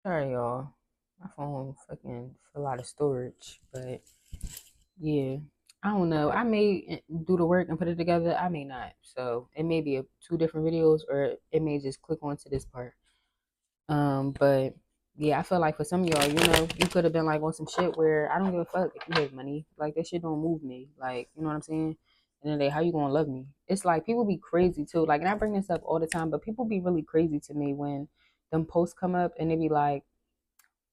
Sorry, y'all. My phone fucking full out of storage, but yeah, I don't know. I may do the work and put it together. I may not. So it may be two different videos, or it may just click onto this part. But yeah, I feel like for some of y'all, you could have been like on some shit where I don't give a fuck if you have money. Like that shit don't move me. Like you know what I'm saying? And then how you gonna love me? It's like people be crazy too. Like, and I bring this up all the time, but people be really crazy to me when them posts come up and they be like,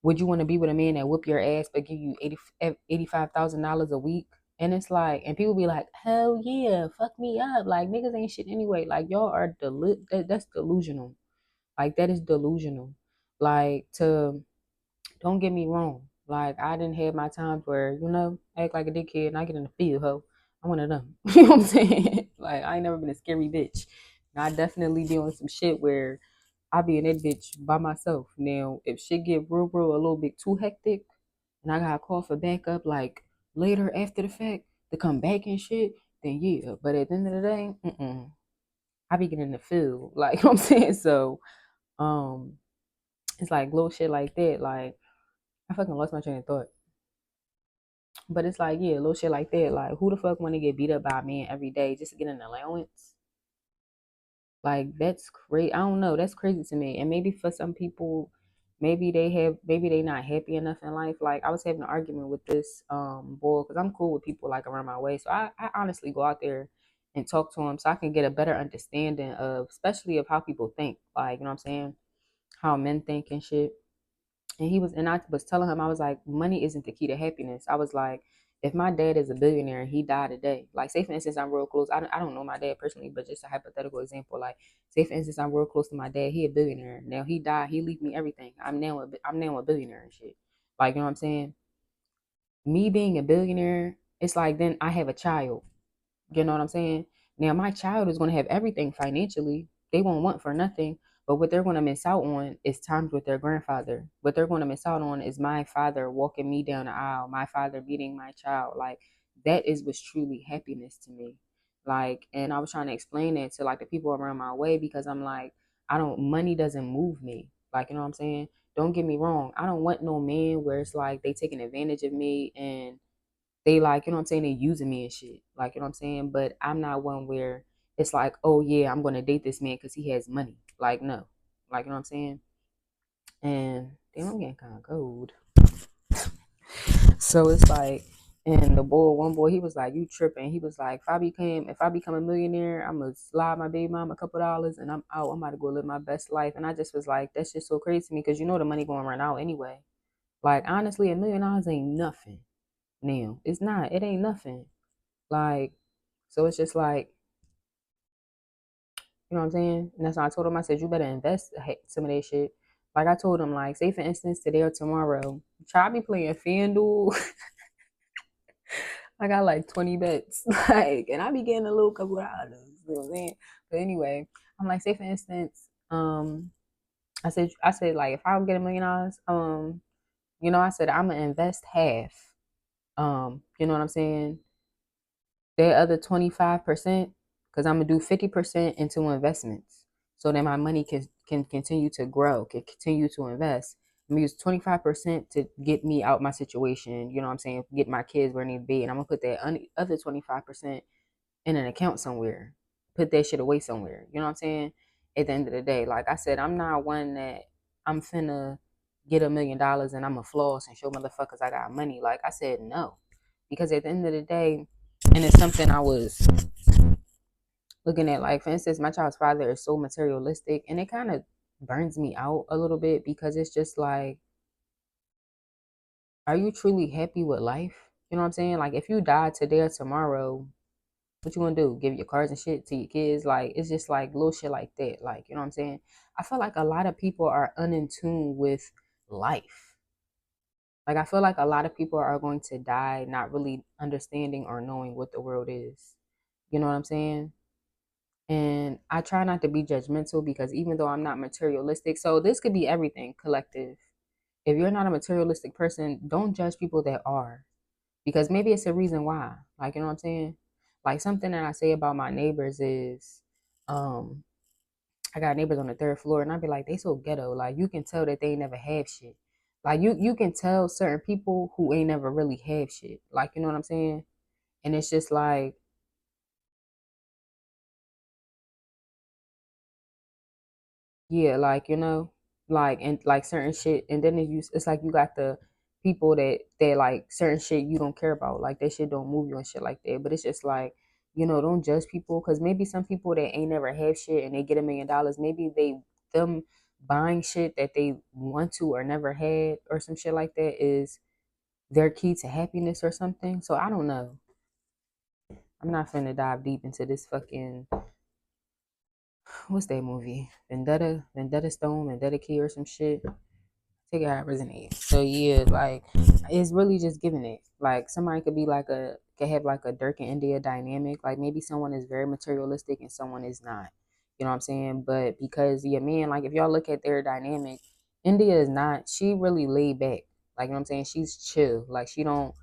would you want to be with a man that whoop your ass but give you $85,000 a week? And it's like, and people be like, hell yeah, fuck me up. Like niggas ain't shit anyway. Like y'all are that's delusional. Like that is delusional. Like to don't get me wrong. Like I didn't have my times where act like a dickhead and I get in the field, ho. I'm one of them. You know what I'm saying? Like I ain't never been a scary bitch. And I definitely be on some shit where I be in that bitch by myself. Now, if shit get real, a little bit too hectic, and I gotta call for backup like later after the fact to come back and shit, then yeah. But at the end of the day, I be getting in the field, like you know what I'm saying. So, um, it's like little shit like that. Like I fucking lost my train of thought. But it's like yeah, little shit like that. Like who the fuck want to get beat up by a man every day just to get an allowance? Like that's crazy. I don't know. That's crazy to me. And maybe for some people, maybe they not happy enough in life. Like I was having an argument with this boy because I'm cool with people like around my way. So I honestly go out there and talk to them so I can get a better understanding of, especially of how people think. Like you know what I'm saying, how men think and shit. And I was telling him, I was like, money isn't the key to happiness. I was like, if my dad is a billionaire and he died today, like say for instance, I'm real close. I don't know my dad personally, but just a hypothetical example. Like say for instance, I'm real close to my dad. He a billionaire. Now he died. He leave me everything. I'm now a billionaire and shit. Like you know what I'm saying? Me being a billionaire, it's like then I have a child. You know what I'm saying? Now my child is going to have everything financially. They won't want for nothing. But what they're going to miss out on is times with their grandfather. What they're going to miss out on is my father walking me down the aisle, my father beating my child. Like that is what's truly happiness to me. Like, and I was trying to explain that to like the people around my way because I'm like, money doesn't move me. Like, you know what I'm saying? Don't get me wrong. I don't want no man where it's like they taking advantage of me and they like, you know what I'm saying, they using me and shit. Like, you know what I'm saying? But I'm not one where it's like, oh yeah, I'm gonna date this man because he has money. Like, no. Like, you know what I'm saying? And damn, I'm getting kind of cold. So it's like, and one boy, he was like, "You tripping?" He was like, if I become a millionaire, I'm gonna slide my baby mom a couple dollars, and I'm out. I'm about to go live my best life." And I just was like, "That's just so crazy to me because the money gonna run out anyway." Like honestly, $1 million ain't nothing. Now it's not. It ain't nothing. Like, so it's just like, you know what I'm saying? And that's why I told him, I said, you better invest some of that shit. Like I told him, like, say for instance, today or tomorrow, try me playing FanDuel. I got like 20 bets. Like, and I be getting a little couple of dollars. You know what I'm saying? But anyway, I'm like, say for instance, I said like if I get $1 million, I said I'm gonna invest half. You know what I'm saying? The other 25%, because I'm gonna do 50% into investments, so that my money can continue to grow, can continue to invest. I'm gonna use 25% to get me out my situation. You know what I'm saying? Get my kids where they need to be, and I'm gonna put that other 25% in an account somewhere. Put that shit away somewhere. You know what I'm saying? At the end of the day, like I said, I'm not one that I'm finna get $1 million and I'm a floss and show motherfuckers I got money. Like I said, no, because at the end of the day, and it's something I was looking at. Like for instance, my child's father is so materialistic, and it kind of burns me out a little bit because it's just like, are you truly happy with life? You know what I'm saying? Like if you die today or tomorrow, what you gonna do? Give your cars and shit to your kids? Like it's just like little shit like that. Like you know what I'm saying? I feel like a lot of people are unin with life. Like I feel like a lot of people are going to die not really understanding or knowing what the world is. You know what I'm saying? And I try not to be judgmental because even though I'm not materialistic, so this could be everything collective. If you're not a materialistic person, don't judge people that are, because maybe it's a reason why. Like, you know what I'm saying? Like something that I say about my neighbors is, um, I got neighbors on the third floor, and I'd be like, they so ghetto. Like you can tell that they ain't never have shit. Like you can tell certain people who ain't never really have shit. Like you know what I'm saying? And it's just like, yeah, like like and like certain shit, and then it's like you got the people that like certain shit you don't care about, like that shit don't move you and shit like that. But it's just like, don't judge people because maybe some people that ain't never have shit and they get $1 million, maybe them buying shit that they want to or never had or some shit like that is their key to happiness or something. So I don't know. I'm not finna dive deep into this fucking what's that movie? Vendetta Stone, Vendetta Key or some shit. Take it how it resonates. So yeah, like it's really just giving it. Like somebody could have like a Dirk and India dynamic. Like maybe someone is very materialistic and someone is not. You know what I'm saying? But because your man, like if y'all look at their dynamic, India is not. She really laid back. Like you know what I'm saying? She's chill. Like she don't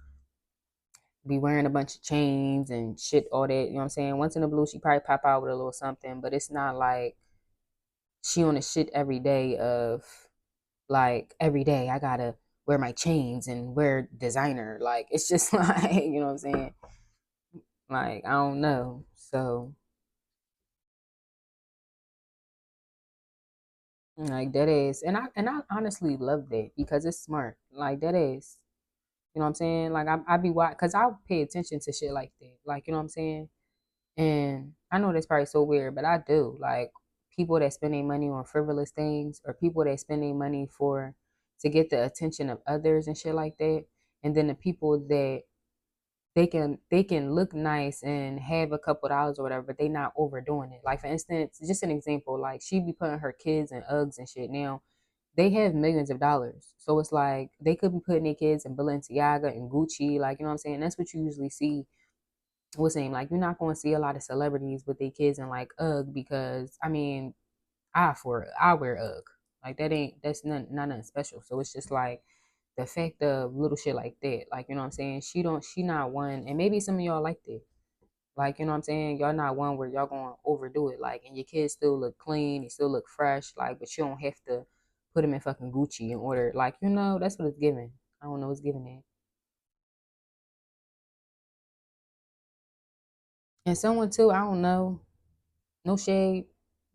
be wearing a bunch of chains and shit, all that. You know what I'm saying? Once in a blue, she probably pop out with a little something, but it's not like she on the shit every day of like every day I gotta wear my chains and wear designer. Like it's just like you know what I'm saying? Like I don't know. So like that is, and I honestly love that because it's smart. Like that is, you know what I'm saying? Like I be watch because I pay attention to shit like that. Like you know what I'm saying? And I know that's probably so weird, but I do. Like people that spend their money on frivolous things or people that spend their money for to get the attention of others and shit like that. And then the people that they can look nice and have a couple dollars or whatever, but they not overdoing it. Like for instance, just an example, like she be putting her kids in Uggs and shit. Now they have millions of dollars, so it's like they could be putting their kids in Balenciaga and Gucci. Like you know what I'm saying? That's what you usually see. What's saying like you're not going to see a lot of celebrities with their kids in like Ugg because I mean I wear Ugg. Like that's not nothing special. So it's just like the fact of little shit like that. Like, you know what I'm saying? She not one, and maybe some of y'all like that. Like, you know what I'm saying? Y'all not one where y'all gonna overdo it. Like, and your kids still look clean, they still look fresh. Like, but you don't have to put them in fucking Gucci in order. Like, that's what it's giving. I don't know what's giving that. And someone too, I don't know, no shade.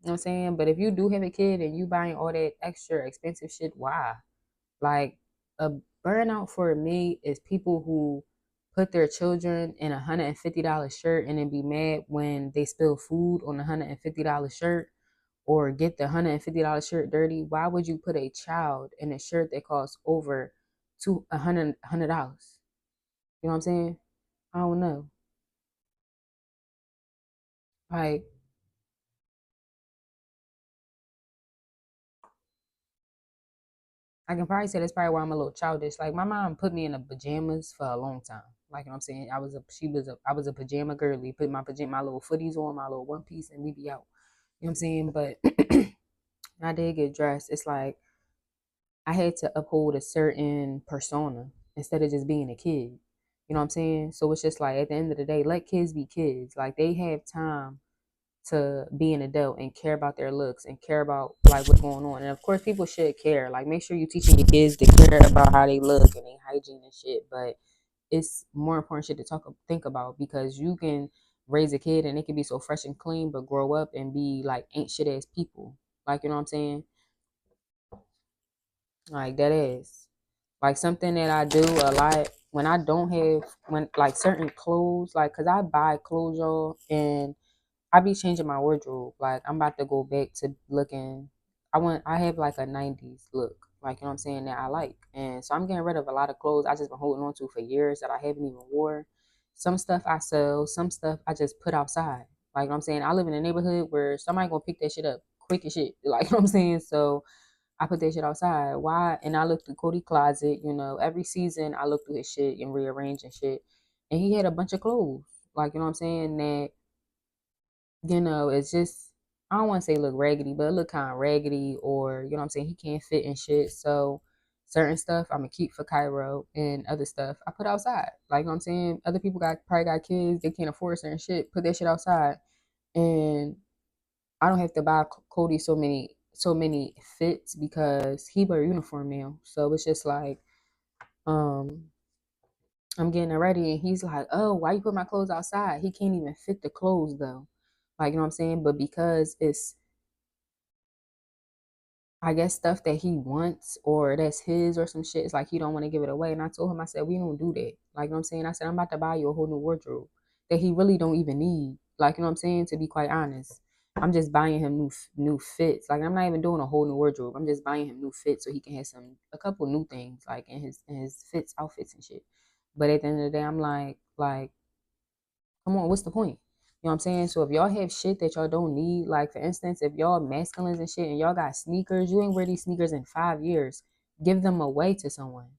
You know what I'm saying? But if you do have a kid and you buying all that extra expensive shit, why? Like a burnout for me is people who put their children in $150 shirt and then be mad when they spill food on the $150 shirt or get the $150 shirt dirty. Why would you put a child in a shirt that costs over two $100? You know what I'm saying? I don't know. Like I can probably say that's probably why I'm a little childish. Like my mom put me in the pajamas for a long time. Like you know what I'm saying? I was a pajama girly. Put my little footies on, my little one piece, and we be out. You know what I'm saying? But when I did get dressed, it's like I had to uphold a certain persona instead of just being a kid. You know what I'm saying? So it's just like at the end of the day, let kids be kids. Like they have time to be an adult and care about their looks and care about like what's going on. And of course, people should care. Like, make sure you're teaching your kids to care about how they look and their hygiene and shit. But it's more important shit to think about because you can raise a kid and they can be so fresh and clean, but grow up and be like ain't shit ass people. Like, you know what I'm saying? Like that is like something that I do a lot when I don't have when like certain clothes, like, cause I buy clothes, y'all, and I be changing my wardrobe. Like I'm about to go back to looking. I have like a '90s look, like you know what I'm saying that I like, and so I'm getting rid of a lot of clothes I just been holding on to for years that I haven't even wore. Some stuff I sell, some stuff I just put outside. Like you know what I'm saying, I live in a neighborhood where somebody gonna pick that shit up quick as shit. Like you know what I'm saying, so I put that shit outside. Why? And I look through Cody closet. Every season I look through his shit and rearrange and shit, and he had a bunch of clothes. Like you know what I'm saying that it's just I don't want to say look raggedy, but it look kind of raggedy, or you know what I'm saying he can't fit in shit. So certain stuff I'm gonna keep for Cairo, and other stuff I put outside. Like you know what I'm saying, other people got probably got kids, they can't afford certain shit, put that shit outside, and I don't have to buy Cody so many fits because he wear uniform now. So it's just like um I'm getting it ready and he's like, "Oh, why you put my clothes outside?" He can't even fit the clothes though. Like, you know what I'm saying? But because it's, I guess, stuff that he wants or that's his or some shit, it's like he don't want to give it away. And I told him, I said, we don't do that. Like, you know what I'm saying? I said, I'm about to buy you a whole new wardrobe that he really don't even need. Like, you know what I'm saying? To be quite honest, I'm just buying him new fits. Like, I'm not even doing a whole new wardrobe. I'm just buying him new fits so he can have a couple new things like in his fits, outfits and shit. But at the end of the day, I'm like come on, what's the point? You know what I'm saying? So if y'all have shit that y'all don't need, like for instance, if y'all masculines and shit and y'all got sneakers, you ain't wear these sneakers in 5 years. Give them away to someone.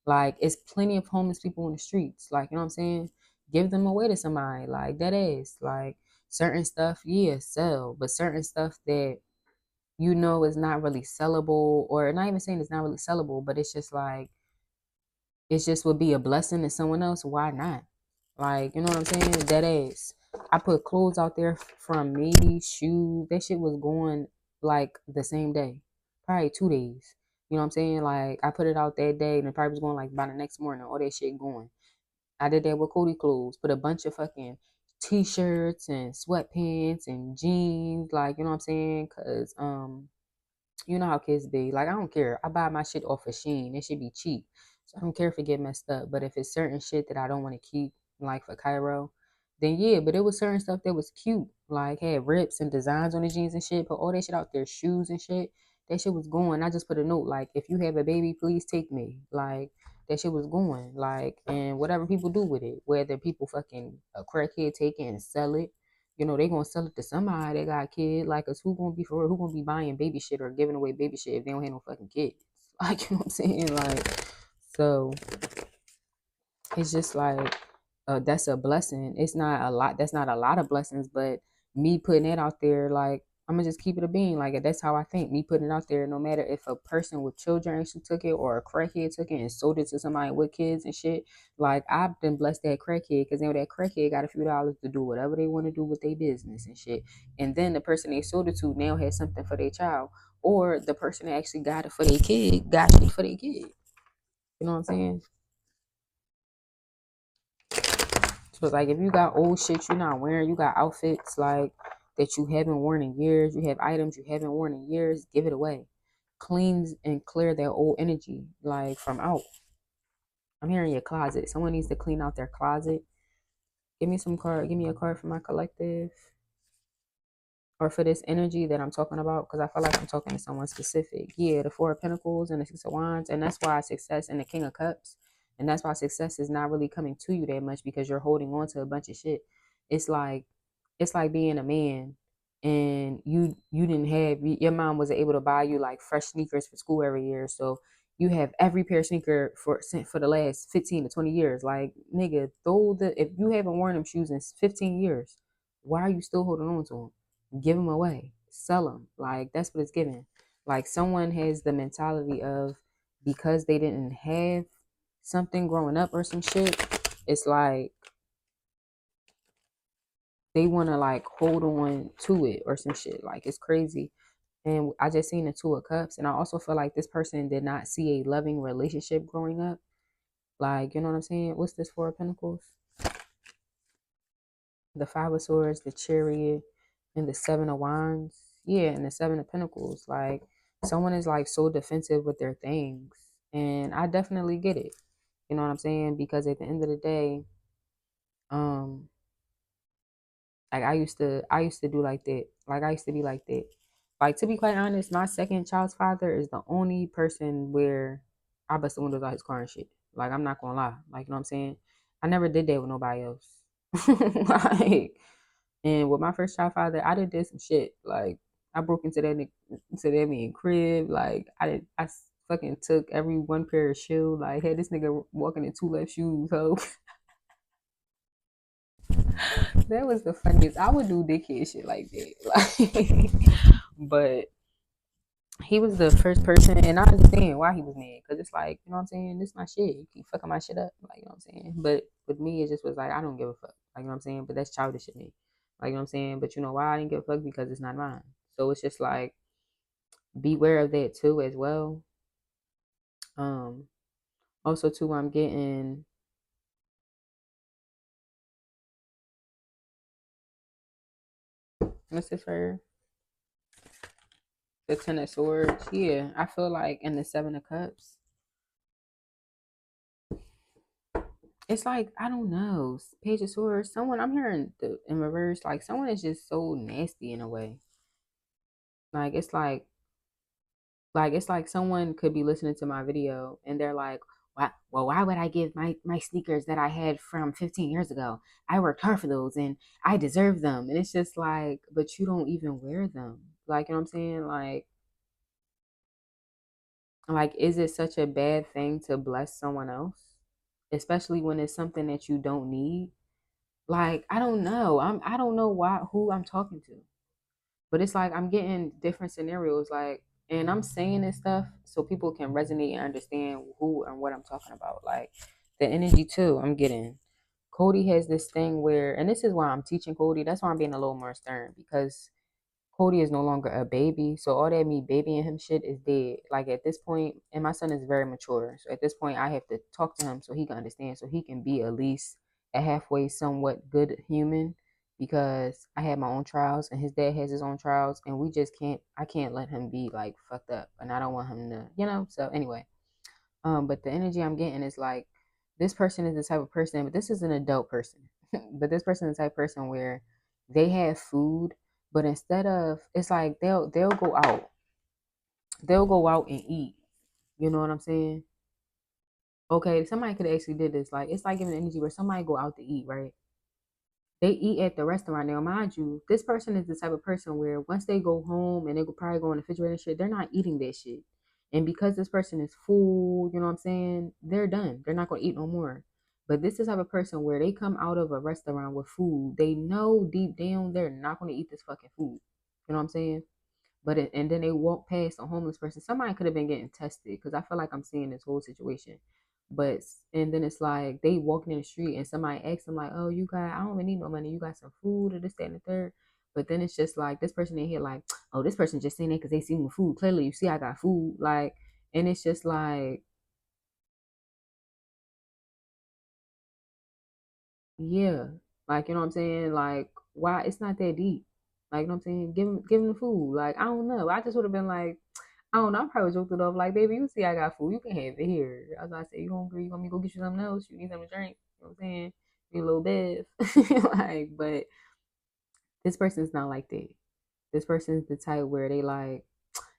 Like it's plenty of homeless people in the streets. Like, you know what I'm saying? Give them away to somebody. Like that is like certain stuff, yeah, sell, but certain stuff that you know is not really sellable, or not even saying it's not really sellable, but it's just like it just would be a blessing to someone else. Why not? Like, you know what I'm saying? That ass. I put clothes out there from me, shoes. That shit was going like the same day, probably 2 days. You know what I'm saying? Like, I put it out that day and it probably was going like by the next morning. All that shit going. I did that with Cody clothes. Put a bunch of fucking t-shirts and sweatpants and jeans. Like, you know what I'm saying? Cause you know how kids be. Like, I don't care. I buy my shit off of Shein. It should be cheap. So I don't care if it get messed up. But if it's certain shit that I don't want to keep, like for Cairo, then yeah. But it was certain stuff that was cute. Like had rips and designs on the jeans and shit. Put all that shit out there, shoes and shit. That shit was going. I just put a note like, if you have a baby, please take me. Like that shit was going. Like, and whatever people do with it, whether people fucking a crackhead take it and sell it, they gonna sell it to somebody that got a kid. Like, cause who gonna be for real? Who gonna be buying baby shit or giving away baby shit if they don't have no fucking kids? Like, you know what I'm saying? Like, so it's just like that's a blessing. It's not a lot. That's not a lot of blessings, but me putting it out there, like I'm gonna just keep it a bean. Like that's how I think. Me putting it out there, no matter if a person with children actually took it or a crackhead took it and sold it to somebody with kids and shit. Like I've been blessed that crackhead because that crackhead got a few dollars to do whatever they want to do with their business and shit. And then the person they sold it to now has something for their child, or the person that actually got it for their kid got shit for their kid. You know what I'm saying? So it's like if you got old shit you're not wearing, you got outfits like that you haven't worn in years, you have items you haven't worn in years, give it away. Cleans and clear that old energy like from out. I'm hearing your closet. Someone needs to clean out their closet. Give me a card for my collective or for this energy that I'm talking about, because I feel like I'm talking to someone specific. Yeah, the Four of Pentacles and the Six of Wands, and that's why success and the King of Cups, and that's why success is not really coming to you that much because you're holding on to a bunch of shit. It's like being a man and you didn't have your mom wasn't able to buy you like fresh sneakers for school every year, so you have every pair of sneaker for the last 15 to 20 years. Like nigga, if you haven't worn them shoes in 15 years, why are you still holding on to them? Give them away, sell them. Like that's what it's giving. Like someone has the mentality of, because they didn't have something growing up or some shit, it's like they want to like hold on to it or some shit. Like it's crazy. And I just seen the Two of Cups, and I also feel like this person did not see a loving relationship growing up. Like, you know what I'm saying? What's this Four of Pentacles? The Five of Swords, the Chariot, and the Seven of Wands. Yeah, and the Seven of Pentacles. Like, someone is like so defensive with their things. And I definitely get it. You know what I'm saying? Because at the end of the day, um, like I used to do like that. Like I used to be like that. Like to be quite honest, my second child's father is the only person where I bust the windows out his car and shit. Like I'm not gonna lie. Like you know what I'm saying? I never did that with nobody else. Like, and with my first child father, I did some shit. Like I broke into that man crib. Like I fucking took every one pair of shoe. Like had this nigga walking in two left shoes. So that was the funniest. I would do dickhead shit like that. Like, but he was the first person, and I understand why he was mad. Cause it's like, you know what I'm saying? This my shit. You keep fucking my shit up. Like, you know what I'm saying? But with me, it just was like, I don't give a fuck. Like, you know what I'm saying? But that's childish of me. Like, you know what I'm saying? But you know why I didn't give a fuck? Because it's not mine. So it's just like, beware of that too as well. Um, Also too, I'm getting, what's this for? The Ten of Swords. Yeah, I feel like in the Seven of Cups, it's like, I don't know. Page of Swords. Someone, I'm hearing in reverse, like someone is just so nasty in a way. Like it's like someone could be listening to my video and they're like, why, well, why would I give my sneakers that I had from 15 years ago? I worked hard for those and I deserve them. And it's just like, but you don't even wear them. Like, you know what I'm saying? Like, is it such a bad thing to bless someone else? Especially when it's something that you don't need? Like, I don't know. I don't know who I'm talking to. But it's like I'm getting different scenarios, like, and I'm saying this stuff so people can resonate and understand who and what I'm talking about. Like the energy too, I'm getting. Cody has this thing where, and this is why I'm teaching Cody. That's why I'm being a little more stern because Cody is no longer a baby. So all that me babying him shit is dead. Like at this point, and my son is very mature. So at this point, I have to talk to him so he can understand, so he can be at least a halfway, somewhat good human. Because I had my own trials, and his dad has his own trials, and we just can't. I can't let him be like fucked up, and I don't want him to, you know. So anyway, but the energy I'm getting is like this person is the type of person, but this is an adult person. But this person is the type of person where they have food, but instead of, it's like they'll go out and eat. You know what I'm saying? Okay, somebody could actually did this. Like it's like giving energy where somebody go out to eat, right? They eat at the restaurant. Now, mind you, this person is the type of person where once they go home and they could probably go in the refrigerator and shit, they're not eating that shit. And because this person is full, you know what I'm saying? They're done. They're not gonna eat no more. But this is the type of person where they come out of a restaurant with food. They know deep down they're not gonna eat this fucking food. You know what I'm saying? And then they walk past a homeless person. Somebody could have been getting tested because I feel like I'm seeing this whole situation. But and then it's like they walking in the street and somebody asks them like, "Oh, you got? I don't even need no money. You got some food or this, that, and the third." But then it's just like this person in here like, "Oh, this person just saying that because they see me food. Clearly, you see I got food." Like, and it's just like, yeah, like you know what I'm saying? Like, why? It's not that deep. Like, you know what I'm saying? Give him the food. Like, I don't know. I just would have been like, I don't know. I probably joked it off like, baby, you see I got food. You can have it here. As I said, you hungry? You want me to go get you something else? You need something to drink? You know what I'm saying? Need a little bit. Like, but this person's not like that. This person's the type where they like,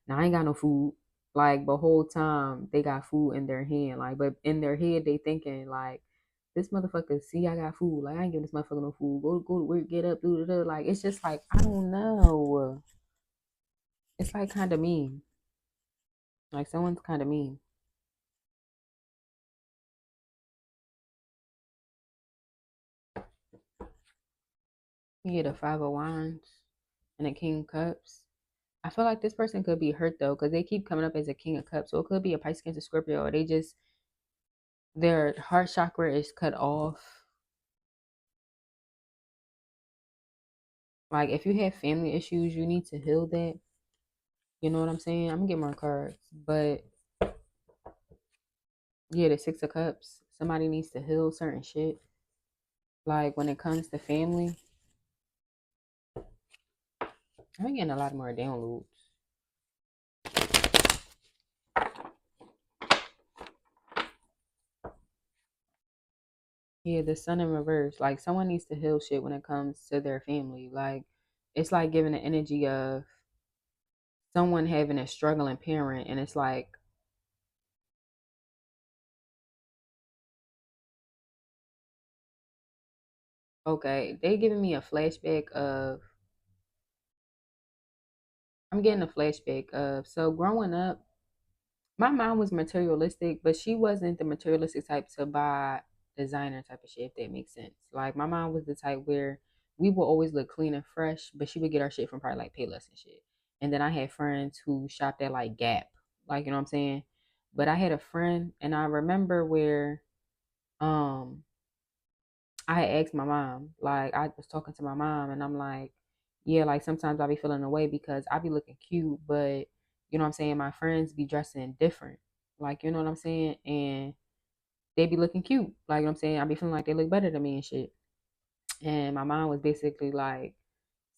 now I ain't got no food. Like the whole time they got food in their hand. Like, but in their head they thinking like, this motherfucker see I got food. Like I ain't giving this motherfucker no food. Go to work, get up, do da. Like it's just like I don't know. It's like kind of mean. Like someone's kind of mean. You get a five of wands and a king of cups. I feel like this person could be hurt though, because they keep coming up as a king of cups. So it could be a Pisces, Cancer, Scorpio, or they just their heart chakra is cut off. Like if you have family issues, you need to heal that. You know what I'm saying? I'm gonna get more cards, but yeah, the Six of Cups. Somebody needs to heal certain shit. Like when it comes to family, I'm getting a lot more downloads. Yeah, the sun in reverse. Like someone needs to heal shit when it comes to their family. Like it's like giving the energy of someone having a struggling parent, and it's like, okay, they giving me a flashback of. I'm getting a flashback of so growing up. My mom was materialistic, but she wasn't the materialistic type to buy designer type of shit, if that makes sense. Like my mom was the type where we will always look clean and fresh, but she would get our shit from probably like Payless and shit. And then I had friends who shopped at like Gap, like you know what I'm saying. But I had a friend, and I remember where um I had asked my mom, like I was talking to my mom and I'm like, yeah, like sometimes I be feeling away because I be looking cute, but you know what I'm saying, my friends be dressing different. Like, you know what I'm saying? And they be looking cute. Like, you know what I'm saying? I be feeling like they look better than me and shit. And my mom was basically like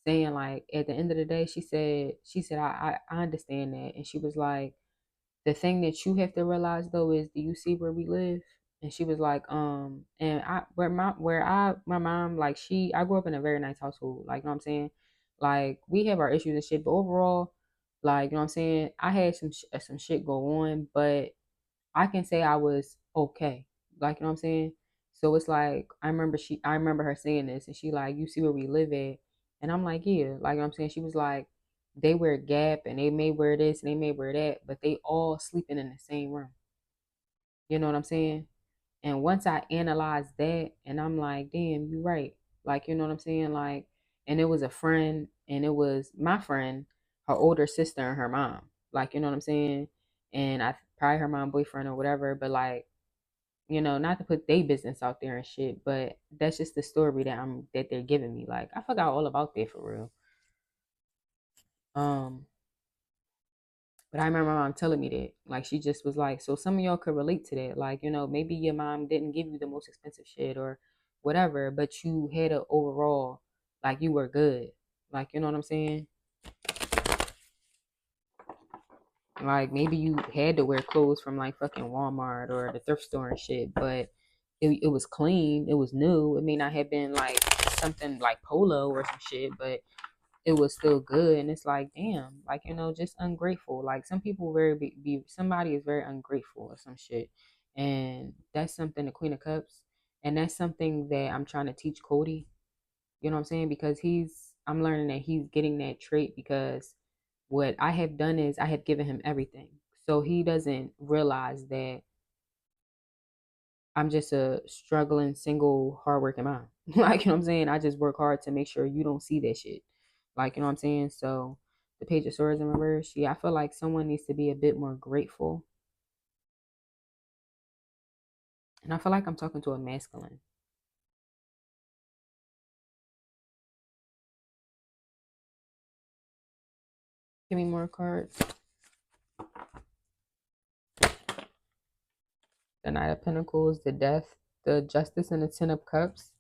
saying like at the end of the day, she said I understand that. And she was like, the thing that you have to realize though is, do you see where we live? And she was like, and I where I my mom, like, I grew up in a very nice household, like, you know what I'm saying, like we have our issues and shit, but overall, like, you know what I'm saying, I had some shit go on, but I can say I was okay, like, you know what I'm saying. So it's like I remember her saying this, and she like, you see where we live at, and I'm like, yeah, like, you know what I'm saying. She was like, they wear Gap and they may wear this and they may wear that, but they all sleeping in the same room. You know what I'm saying? And once I analyzed that, and I'm like, damn, you right. Like, you know what I'm saying? Like, and it was a friend, and it was my friend, her older sister, and her mom. Like, you know what I'm saying? And I probably her mom boyfriend or whatever, but like, you know, not to put their business out there and shit, but that's just the story that they're giving me. Like, I forgot all about that for real. Um, But I remember my mom telling me that. Like, she just was like, so some of y'all could relate to that. Like, you know, maybe your mom didn't give you the most expensive shit or whatever, but you had a overall, like, you were good. Like, you know what I'm saying? Like, maybe you had to wear clothes from like fucking Walmart or the thrift store and shit, but it was clean, it was new. It may not have been like something like polo or some shit, but it was still good. And it's like, damn, like, you know, just ungrateful. Like, some people somebody is very ungrateful or some shit, and that's something, the Queen of Cups, and that's something that I'm trying to teach Cody. You know what I'm saying? Because I'm learning that he's getting that trait, because what I have done is I have given him everything, so he doesn't realize that I'm just a struggling, single, hardworking mom. Like, you know what I'm saying? I just work hard to make sure you don't see that shit. Like, you know what I'm saying? So the Page of Swords in reverse, yeah, I feel like someone needs to be a bit more grateful. And I feel like I'm talking to a masculine. Give me more cards. The Knight of Pentacles, the Death, the Justice, and the Ten of Cups.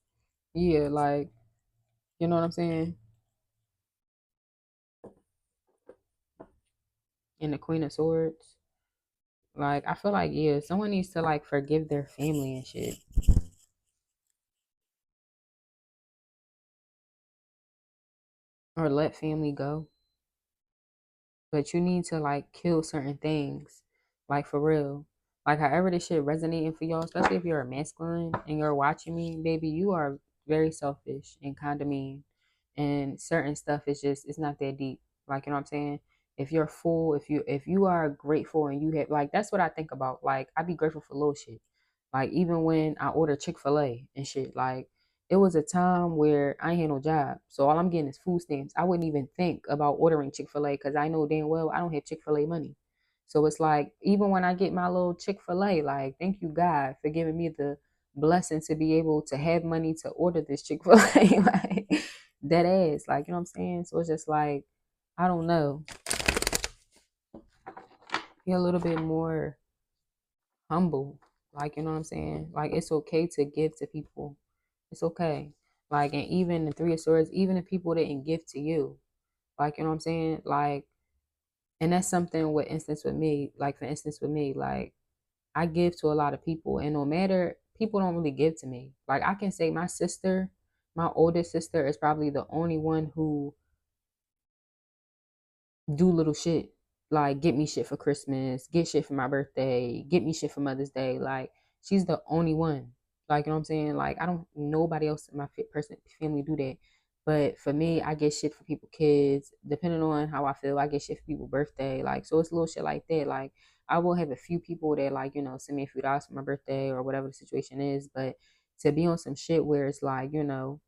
Yeah, like, you know what I'm saying? And the Queen of Swords. Like, I feel like, yeah, someone needs to like forgive their family and shit. Or let family go. But you need to like kill certain things, like for real. Like, however this shit resonating for y'all, especially if you're a masculine and you're watching me, baby, you are very selfish and kind of mean. And certain stuff is just, it's not that deep. Like, you know what I'm saying? If you're full, if you are grateful and you have, like, that's what I think about. Like, I be grateful for little shit. Like, even when I order Chick-fil-A and shit, like, it was a time where I ain't had no job, so all I'm getting is food stamps. I wouldn't even think about ordering Chick-fil-A because I know damn well I don't have Chick-fil-A money. So it's like, even when I get my little Chick-fil-A, like, thank you God for giving me the blessing to be able to have money to order this Chick-fil-A. Like, that ass, like, you know what I'm saying? So it's just like, I don't know, be a little bit more humble. Like, you know what I'm saying? Like, it's okay to give to people. It's okay. Like, and even the Three of Swords, even if people didn't give to you, like, you know what I'm saying? Like, and that's something with instance with me, like, for instance with me, like, I give to a lot of people, and no matter, people don't really give to me. Like, I can say my sister, my oldest sister, is probably the only one who do little shit, like get me shit for Christmas, get shit for my birthday, get me shit for Mother's Day. Like, she's the only one. Like, you know what I'm saying? Like, I don't, nobody else in my family do that. But for me, I get shit for people kids. Depending on how I feel, I get shit for people birthday. Like, so it's little shit like that. Like, I will have a few people that, like, you know, send me a few dollars for my birthday or whatever the situation is. But to be on some shit where it's like, you know,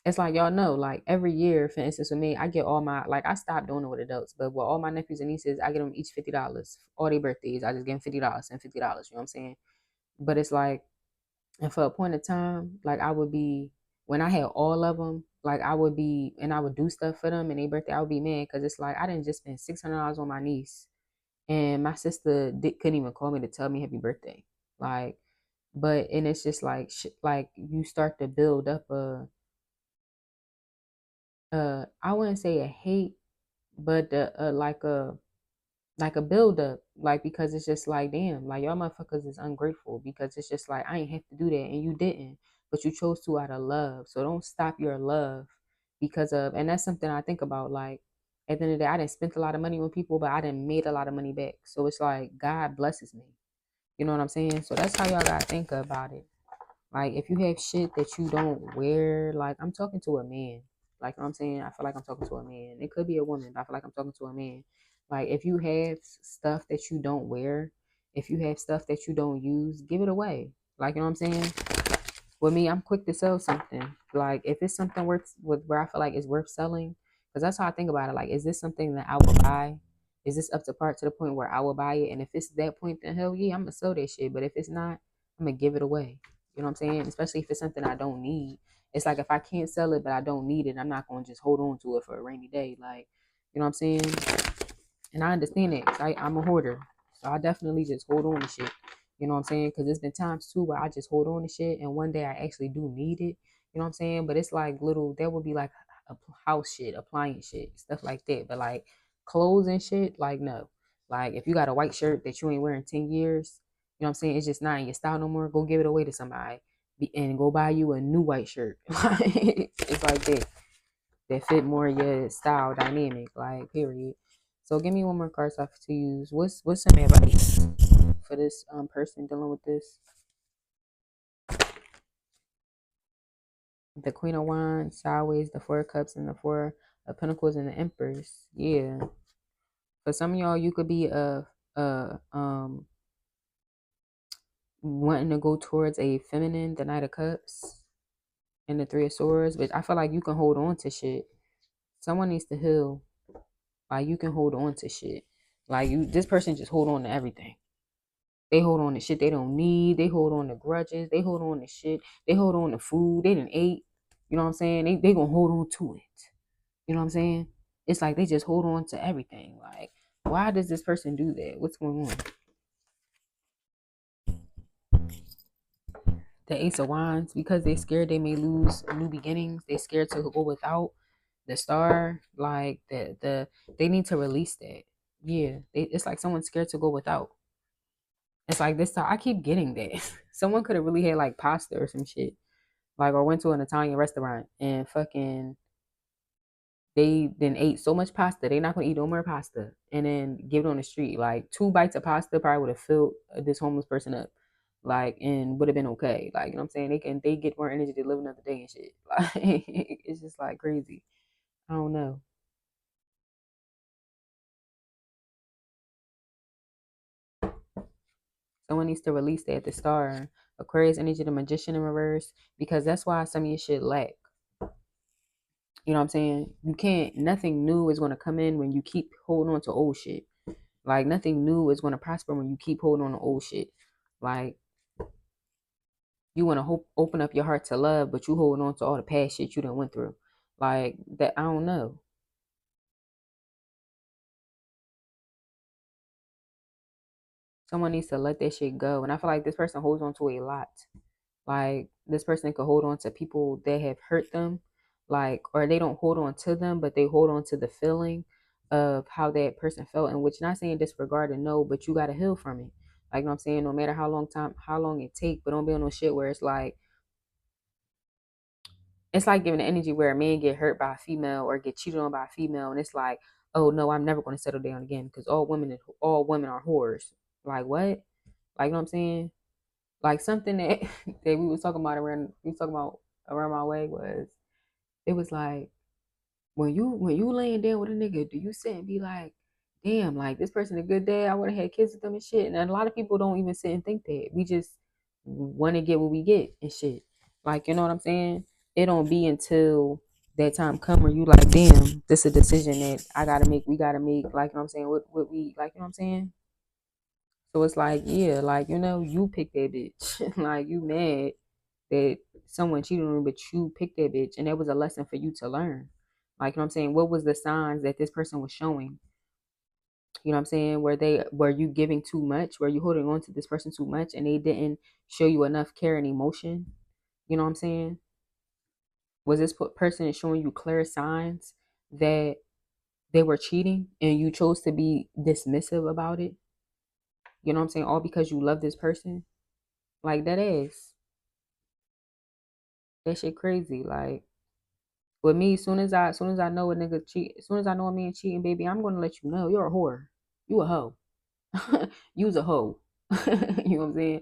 it's like, y'all know, like, every year, for instance, with me, I get all my, like, I stopped doing it with adults, but with all my nephews and nieces, I get them each $50. All their birthdays, I just give them $50 and $50. You know what I'm saying? But it's like, And for a point of time, like I would be, when I had all of them, like I would be, and I would do stuff for them and their birthday, I would be mad because it's like I didn't just spend $600 on my niece, and my sister couldn't even call me to tell me happy birthday. Like, but and it's just like like you start to build up I wouldn't say a hate, but like a build up, like because it's just like damn, like y'all motherfuckers is ungrateful because it's just like I ain't have to do that and you didn't, but you chose to out of love. So don't stop your love because of, and that's something I think about. Like at the end of the day, I didn't spend a lot of money on people, but I didn't made a lot of money back. So it's like God blesses me. You know what I'm saying? So that's how y'all gotta think about it. Like if you have shit that you don't wear, like I'm talking to a man. Like you know what I'm saying, I feel like I'm talking to a man. It could be a woman, but I feel like I'm talking to a man. Like if you have stuff that you don't wear, if you have stuff that you don't use, give it away. Like you know what I'm saying? With me, I'm quick to sell something. Like if it's something worth with where I feel like it's worth selling, because that's how I think about it. Like, is this something that I will buy? Is this up to part to the point where I will buy it? And if it's that point, then hell yeah, I'm gonna sell that shit. But if it's not, I'm gonna give it away. You know what I'm saying? Especially if it's something I don't need. It's like if I can't sell it but I don't need it, I'm not gonna just hold on to it for a rainy day. Like, you know what I'm saying? And I understand it 'cause I'm a hoarder. So I definitely just hold on to shit. You know what I'm saying? Because there's been times too where I just hold on to shit and one day I actually do need it. You know what I'm saying? But it's like little, there would be like house shit, appliance shit, stuff like that. But like clothes and shit, like no. Like if you got a white shirt that you ain't wearing 10 years, you know what I'm saying? It's just not in your style no more. Go give it away to somebody and go buy you a new white shirt. It's like that fit more your style dynamic, like period. So give me one more card so I to use. What's some advice for this person dealing with this? The Queen of Wands, sideways, the Four of Cups, and the Four of Pentacles, and the Empress. Yeah. For some of y'all, you could be wanting to go towards a feminine, the Knight of Cups, and the Three of Swords, but I feel like you can hold on to shit. Someone needs to heal. Like you can hold on to shit. Like this person just hold on to everything. They hold on to shit they don't need. They hold on to grudges. They hold on to shit. They hold on to food they didn't ate. You know what I'm saying? They gonna hold on to it. You know what I'm saying? It's like they just hold on to everything. Like, why does this person do that? What's going on? The Ace of Wands, because they're scared they may lose new beginnings. They're scared to go without the star. Like they need to release that. Yeah, it's like someone's scared to go without. It's like this time I keep getting that. Someone could have really had like pasta or some shit. Like or went to an Italian restaurant and fucking they then ate so much pasta they not gonna eat no more pasta and then give it on the street. Like 2 bites of pasta probably would have filled this homeless person up. Like and would have been okay. Like you know what I'm saying? They get more energy to live another day and shit. Like it's just like crazy. I don't know. Someone needs to release that at the star. Aquarius energy, the magician in reverse, because that's why some of your shit lack. You know what I'm saying? You can't, nothing new is going to come in when you keep holding on to old shit. Like, nothing new is going to prosper when you keep holding on to old shit. Like, you want to open up your heart to love, but you holding on to all the past shit you done went through. Like, that, I don't know. Someone needs to let that shit go. And I feel like this person holds on to a lot. Like this person could hold on to people that have hurt them, like, or they don't hold on to them, but they hold on to the feeling of how that person felt. And which not saying disregard and no, but you gotta heal from it. Like you know what I'm saying, no matter how long it take, but don't be on no shit where it's like giving the energy where a man get hurt by a female or get cheated on by a female, and it's like, oh no, I'm never gonna settle down again because all women are whores. Like what? Like you know what I'm saying? Like something that that we was talking about around my way was it was like when you laying down with a nigga, do you sit and be like, damn, like this person a good dad, I would have had kids with them and shit. And a lot of people don't even sit and think that. We just want to get what we get and shit. Like, you know what I'm saying? It don't be until that time come where you like, damn, this is a decision that I gotta make, we gotta make, like you know what I'm saying, what we like, you know what I'm saying? So it's like, yeah, like, you know, you pick that bitch. Like you mad. that someone cheated on you, but you picked that bitch, and that was a lesson for you to learn. Like, you know what I'm saying? What was the signs that this person was showing? You know what I'm saying? Were you giving too much? Were you holding on to this person too much and they didn't show you enough care and emotion? You know what I'm saying? Was this person showing you clear signs that they were cheating and you chose to be dismissive about it? You know what I'm saying? All because you love this person? Like, that shit crazy. Like, with me, as soon as I know a nigga cheat, as soon as I know a man cheating, baby, I'm gonna let you know you're a whore. You a hoe. You's a hoe. You know what I'm saying?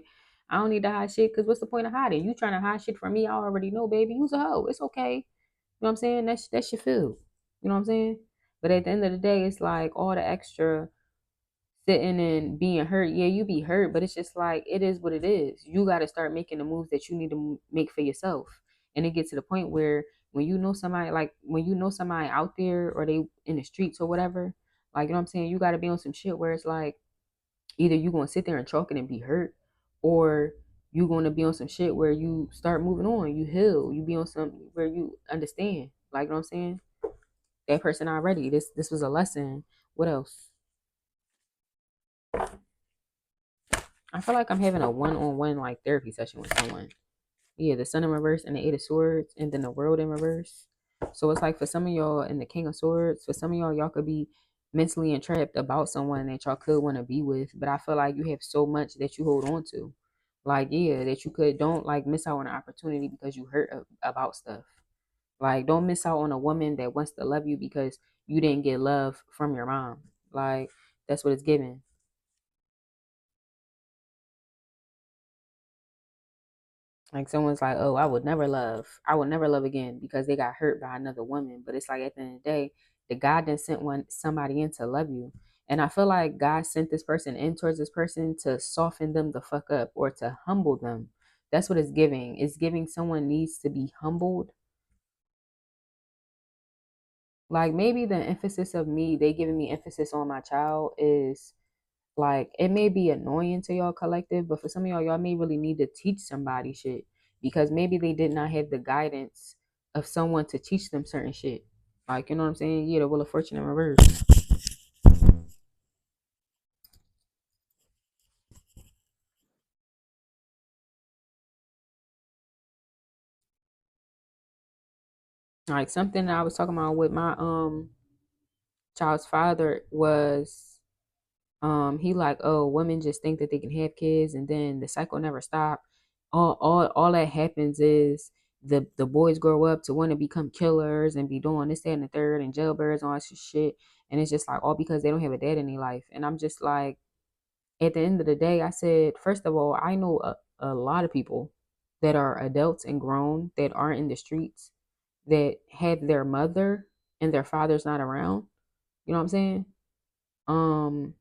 I don't need to hide shit because what's the point of hiding? You trying to hide shit from me? I already know, baby. You's a hoe. It's okay. You know what I'm saying? That's your field. You know what I'm saying? But at the end of the day, it's like all the extra sitting and being hurt. Yeah, you be hurt, but it's just like it is what it is. You got to start making the moves that you need to make for yourself. And it gets to the point where when you know somebody out there or they in the streets or whatever, like, you know what I'm saying, you got to be on some shit where it's like either you gonna sit there and chalk it and be hurt, or you gonna be on some shit where you start moving on, you heal, you be on some where you understand. Like, you know what I'm saying? That person already. This was a lesson. What else? I feel like I'm having a one-on-one like therapy session with someone. Yeah, the Sun in reverse and the Eight of Swords, and then the World in reverse. So it's like for some of y'all and the King of Swords, for some of y'all could be mentally entrapped about someone that y'all could want to be with, but I feel like you have so much that you hold on to. Like, yeah, that you could don't like miss out on an opportunity because you hurt about stuff. Like, don't miss out on a woman that wants to love you because you didn't get love from your mom. Like, that's what it's giving. Like, someone's like, "Oh, I would never love again because they got hurt by another woman." But it's like at the end of the day, the God then sent somebody in to love you, and I feel like God sent this person in towards this person to soften them the fuck up or to humble them. That's what it's giving. It's giving someone needs to be humbled. Like, maybe the emphasis of me, they giving me emphasis on my child is like, it may be annoying to y'all collective, but for some of y'all may really need to teach somebody shit because maybe they did not have the guidance of someone to teach them certain shit. Like, you know what I'm saying? Yeah, the Wheel of Fortune in reverse. Like, something that I was talking about with my child's father was he like, oh, women just think that they can have kids and then the cycle never stop. All that happens is the boys grow up to want to become killers and be doing this, that, and the third and jailbirds and all that shit. And it's just like all because they don't have a dad in their life. And I'm just like, at the end of the day, I said, first of all, I know a lot of people that are adults and grown that aren't in the streets that had their mother and their father's not around. You know what I'm saying? Um,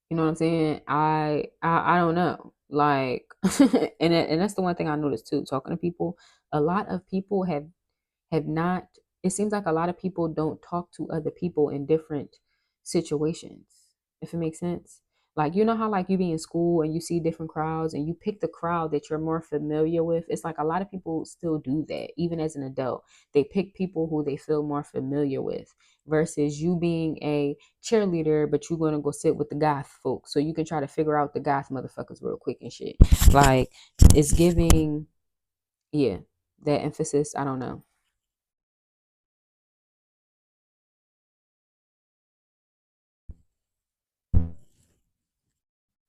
You know what I'm saying? I don't know. Like and that's the one thing I noticed too, talking to people. A lot of people have not, it seems like a lot of people don't talk to other people in different situations, if it makes sense. Like, you know how like you be in school and you see different crowds and you pick the crowd that you're more familiar with. It's like a lot of people still do that even as an adult. They pick people who they feel more familiar with versus you being a cheerleader, but you're going to go sit with the goth folks so you can try to figure out the goth motherfuckers real quick and shit. Like, it's giving, yeah, that emphasis. I don't know.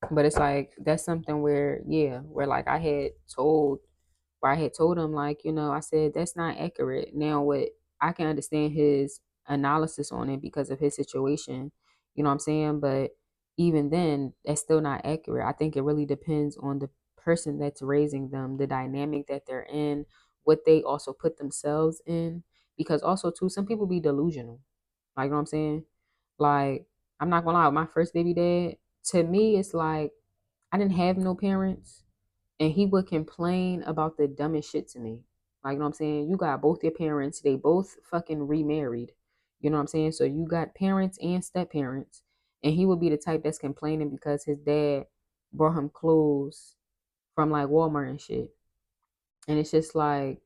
But it's like that's something where, yeah, where like I had told him, like, I said that's not accurate. Now what, I can understand his analysis on it because of his situation, you know what I'm saying? But even then, that's still not accurate. I think it really depends on the person that's raising them, the dynamic that they're in, what they also put themselves in. Because also too, some people be delusional. Like, you know what I'm saying? Like, I'm not gonna lie, with my first baby dad, to me, it's like I didn't have no parents, and he would complain about the dumbest shit to me. Like, you know what I'm saying? You got both your parents, they both fucking remarried. You know what I'm saying? So you got parents and step parents. And he would be the type that's complaining because his dad brought him clothes from like Walmart and shit. And it's just like,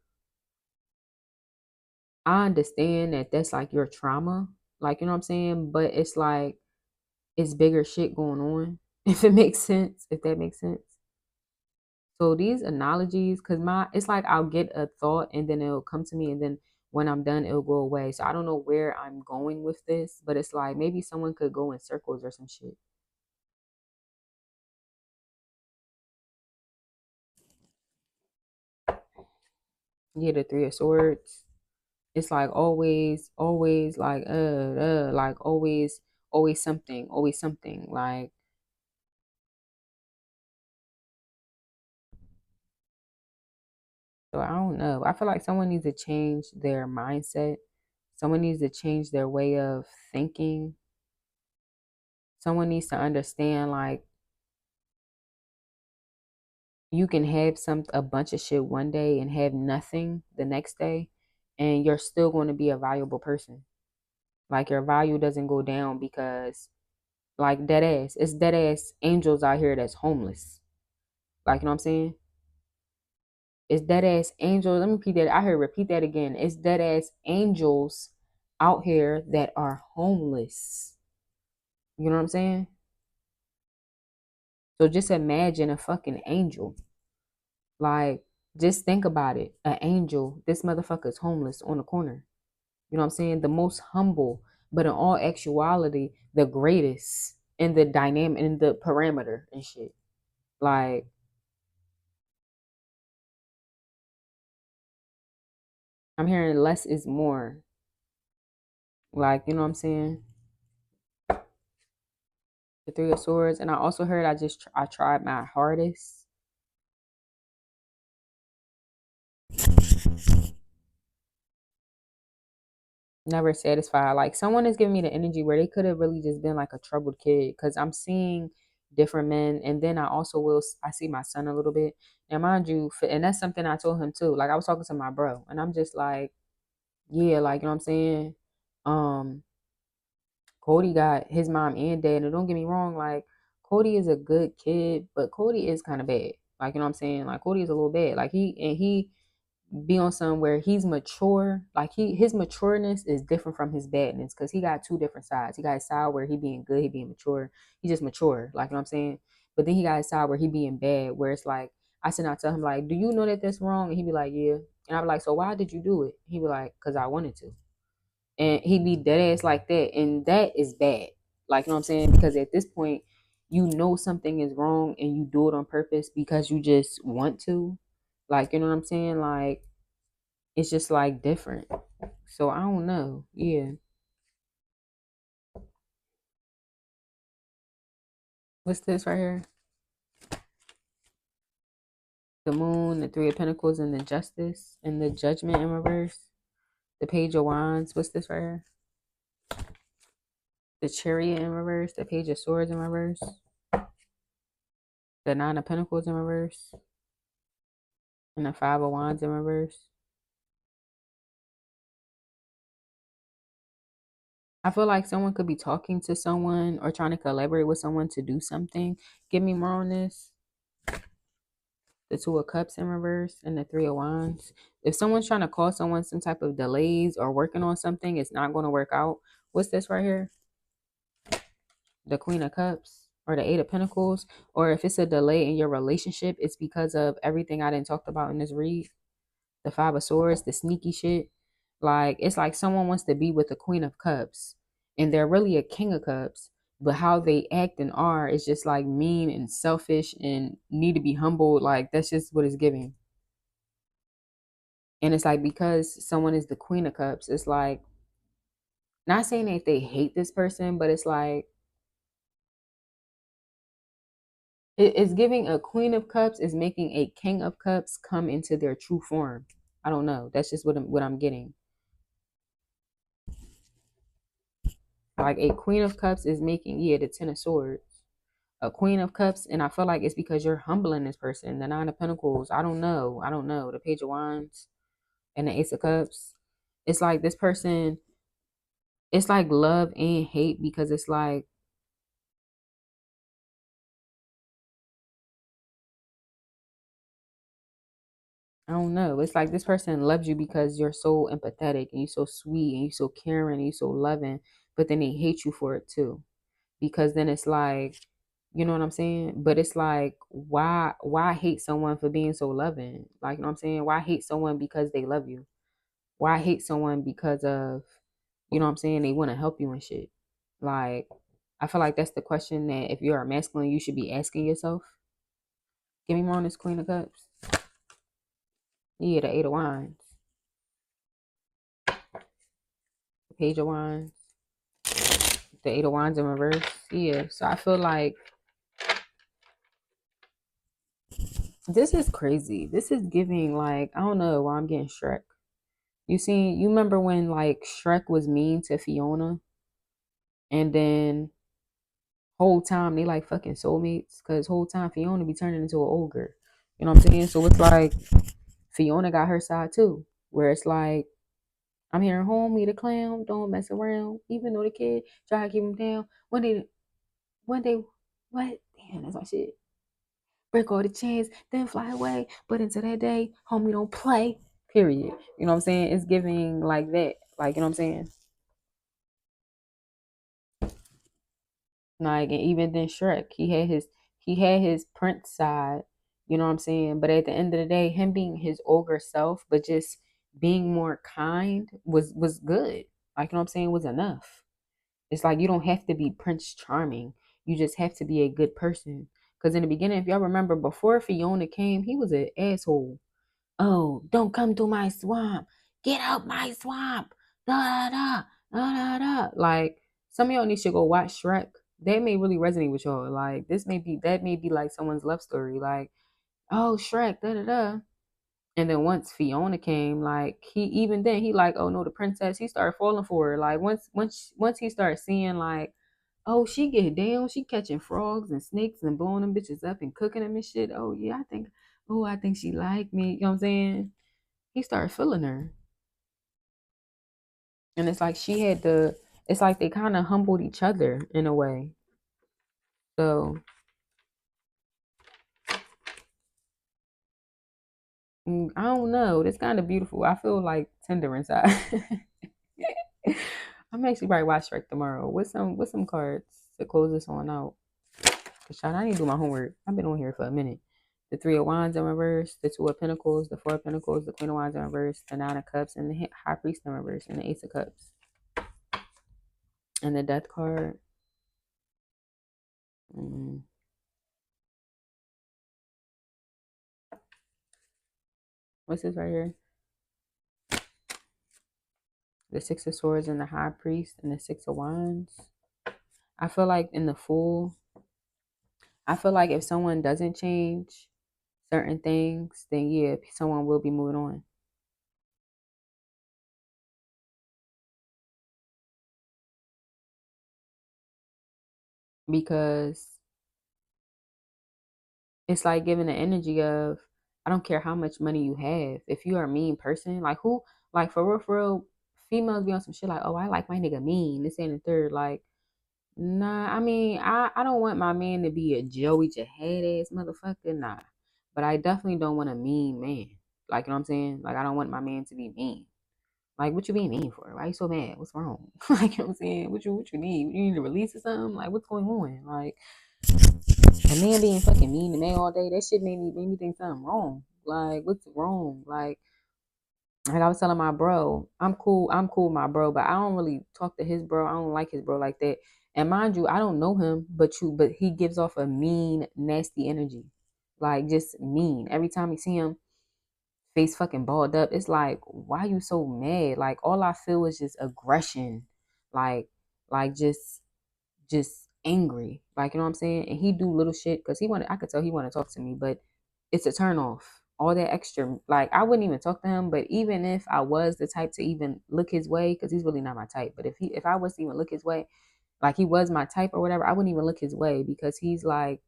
I understand that that's like your trauma, like, you know what I'm saying? But it's like, it's bigger shit going on, if it makes sense, if that makes sense. So these analogies, cause it's like I'll get a thought and then it'll come to me, and then when I'm done, it'll go away. So I don't know where I'm going with this, but it's like maybe someone could go in circles or some shit. Yeah, the Three of Swords. It's like always, always like always, always something. Like, so I don't know. I feel like someone needs to change their mindset. Someone needs to change their way of thinking. Someone needs to understand like you can have a bunch of shit one day and have nothing the next day, and you're still going to be a valuable person. Like your value doesn't go down because, like, dead ass, it's dead ass angels out here that's homeless. Like, you know what I'm saying? It's dead ass angels. Let me repeat that. I heard repeat that again. It's dead ass angels out here that are homeless. You know what I'm saying? So just imagine a fucking angel. Like, just think about it. An angel. This motherfucker's homeless on the corner. You know what I'm saying? The most humble, but in all actuality, the greatest in the dynamic, in the parameter and shit. Like, I'm hearing less is more. Like, you know what I'm saying? The Three of Swords. And I also heard I tried my hardest. Never satisfied. Like, someone is giving me the energy where they could have really just been like a troubled kid. Cause I'm seeing different men. And then I also I see my son a little bit. And mind you, and that's something I told him too. Like, I was talking to my bro and I'm just like, yeah, like, you know what I'm saying? Um, Cody got his mom and dad, and don't get me wrong, like, Cody is a good kid, but Cody is kind of bad. Like, you know what I'm saying? Like, Cody is a little bad. Like, he be on somewhere he's mature. Like, his matureness is different from his badness, because he got two different sides. He got his side where he being good, he being mature. He just mature, like, you know what I'm saying? But then he got his side where he being bad, where it's like, I said, I tell him, like, do you know that that's wrong? And he be like, yeah. And I be like, so why did you do it? He be like, because I wanted to. And he be dead ass like that, and that is bad. Like, you know what I'm saying? Because at this point, you know something is wrong and you do it on purpose because you just want to. Like, you know what I'm saying? Like, it's just like different. So I don't know. Yeah. What's this right here? The Moon, the Three of Pentacles, and the Justice, and the Judgment in reverse. The Page of Wands. What's this right here? The Chariot in reverse. The Page of Swords in reverse. The Nine of Pentacles in reverse. And the Five of Wands in reverse. I feel like someone could be talking to someone or trying to collaborate with someone to do something. Give me more on this. The Two of Cups in reverse and the Three of Wands. If someone's trying to cause someone some type of delays or working on something, it's not going to work out. What's this right here? The Queen of Cups or the Eight of Pentacles. Or if it's a delay in your relationship, it's because of everything I didn't talk about in this read. The Five of Swords, the sneaky shit. Like, it's like someone wants to be with the Queen of Cups and they're really a King of Cups, but how they act and are is just like mean and selfish and need to be humbled. Like, that's just what it's giving. And it's like, because someone is the Queen of Cups, it's like, not saying that they hate this person, but it's like, it's giving a Queen of Cups is making a King of Cups come into their true form. I don't know. That's just what I'm getting. Like, a Queen of Cups is making, yeah, the Ten of Swords. A Queen of Cups, and I feel like it's because you're humbling this person. The Nine of Pentacles, I don't know. I don't know. The Page of Wands and the Ace of Cups. It's like this person, it's like love and hate, because it's like, I don't know. It's like this person loves you because you're so empathetic and you're so sweet and you're so caring and you're so loving, but then they hate you for it too. Because then it's like, you know what I'm saying? But it's like, why hate someone for being so loving? Like, you know what I'm saying? Why hate someone because they love you? Why hate someone because of, you know what I'm saying, they want to help you and shit? Like, I feel like that's the question that if you're a masculine, you should be asking yourself. Give me more on this Queen of Cups. Yeah, the Eight of Wands, the Page of Wands, the Eight of Wands in reverse. Yeah, so I feel like this is crazy. This is giving like, I don't know why I'm getting Shrek. You remember when like Shrek was mean to Fiona, and then whole time they like fucking soulmates, cause whole time Fiona be turning into an ogre. You know what I'm saying? So it's like Fiona got her side too, where it's like, I'm hearing homie the clown, don't mess around, even though the kid try to keep him down. One day, what? Damn, that's my shit. Break all the chains, then fly away. But until that day, homie don't play. Period. You know what I'm saying? It's giving like that. Like, you know what I'm saying? Like, and even then Shrek, he had his prince side, you know what I'm saying? But at the end of the day, him being his ogre self, but just being more kind was good. Like, you know what I'm saying, was enough. It's like you don't have to be Prince Charming. You just have to be a good person. Because in the beginning, if y'all remember, before Fiona came, he was an asshole. Oh, don't come to my swamp. Get out my swamp. Da da da da da da. Like, some of y'all need to go watch Shrek. That may really resonate with y'all. Like, that may be like someone's love story. Like, oh Shrek, da da da. And then once Fiona came, like he even then he like, oh no, the princess, he started falling for her. Like once he started seeing like, oh, she get down, she catching frogs and snakes and blowing them bitches up and cooking them and shit. Oh yeah, I think she like me. You know what I'm saying? He started feeling her. And it's like it's like they kind of humbled each other in a way. So I don't know. It's kind of beautiful. I feel like tender inside. I'm actually probably watch Shrek tomorrow with some cards to close this one out. Cause child, I need to do my homework. I've been on here for a minute. The Three of Wands in reverse, the Two of Pentacles, the Four of Pentacles, the Queen of Wands in reverse, the Nine of Cups, and the High Priest in reverse, and the Ace of Cups, and the Death card. Mm, what's this right here? The Six of Swords and the High Priest and the Six of Wands. I feel like in the Fool, I feel like if someone doesn't change certain things, then yeah, someone will be moving on. Because it's like giving the energy of, I don't care how much money you have. If you are a mean person, like who, like for real, females be on some shit like, oh, I like my nigga mean, this and the third. Like, nah, I mean, I don't want my man to be a Joey Jihad ass motherfucker, nah. But I definitely don't want a mean man. Like, you know what I'm saying? Like, I don't want my man to be mean. Like, what you being mean for? Why you so mad? What's wrong? Like, you know what I'm saying? What you need? You need to release or something? Like, what's going on? Like, a man being fucking mean to me all day, that shit made me think something wrong. Like, what's wrong? Like I was telling my bro, I'm cool with my bro, but I don't really talk to his bro. I don't like his bro like that. And mind you, I don't know him, but he gives off a mean, nasty energy. Like just mean. Every time you see him, face fucking balled up, it's like, why you so mad? Like all I feel is just aggression. Like like just angry. Like, you know what I'm saying? And he do little shit because I could tell he wanna talk to me, but it's a turn off. All that extra, like I wouldn't even talk to him, but even if I was the type to even look his way, because he's really not my type, but if I was to even look his way, like he was my type or whatever, I wouldn't even look his way because he's like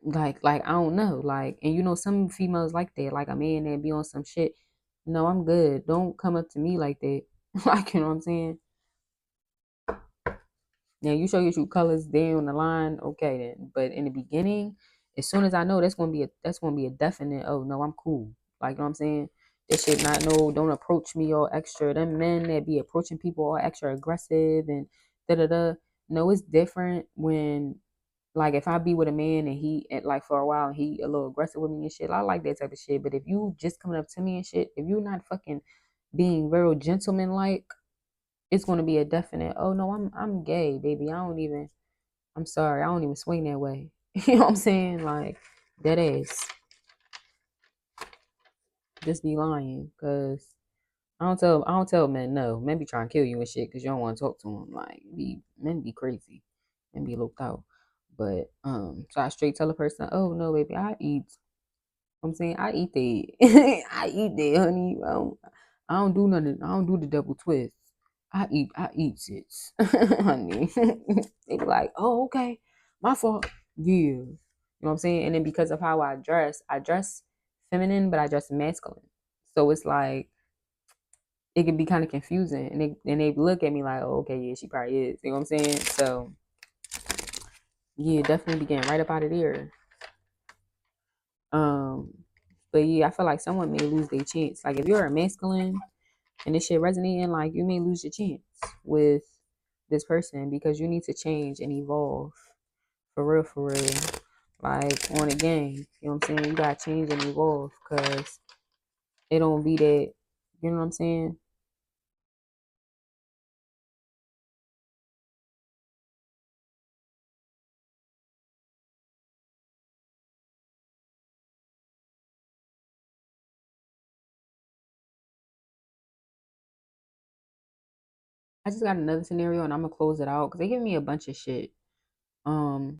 like I don't know, like, and you know some females like that, like a man that be on some shit. No, I'm good. Don't come up to me like that. Like, you know what I'm saying? Now you show your true colors down the line, okay then. But in the beginning, as soon as I know that's gonna be a definite, oh no, I'm cool. Like, you know what I'm saying? This shit not no, don't approach me all extra. Them men that be approaching people all extra aggressive and da da da. No, it's different when like if I be with a man and he like for a while and he a little aggressive with me and shit, I like that type of shit. But if you just coming up to me and shit, if you're not fucking being very gentleman like, it's gonna be a definite, oh no, I'm gay, baby. I'm sorry, I don't even swing that way. You know what I'm saying? Like that ass. Just be lying. Cause I don't tell men no. Men be trying to kill you and shit because you don't want to talk to them. Like men be crazy. Men be looked out. But so I straight tell a person, oh no, baby, I eat. I'm saying I eat that. I eat that, honey. I don't do nothing. I don't do the double twist. I eat it, honey. They be like, oh, okay, my fault. Yeah. You know what I'm saying? And then because of how I dress feminine, but I dress masculine. So it's like it can be kind of confusing. And they look at me like, oh, okay, yeah, she probably is. You know what I'm saying? So yeah, definitely be getting right up out of there. Um, but yeah, I feel like someone may lose their chance. Like if you're a masculine and this shit resonating, like you may lose your chance with this person because you need to change and evolve for real, for real. Like on a game, you know what I'm saying? You gotta change and evolve because it don't be that. You know what I'm saying? I just got another scenario and I'm gonna close it out because they giving me a bunch of shit. Um,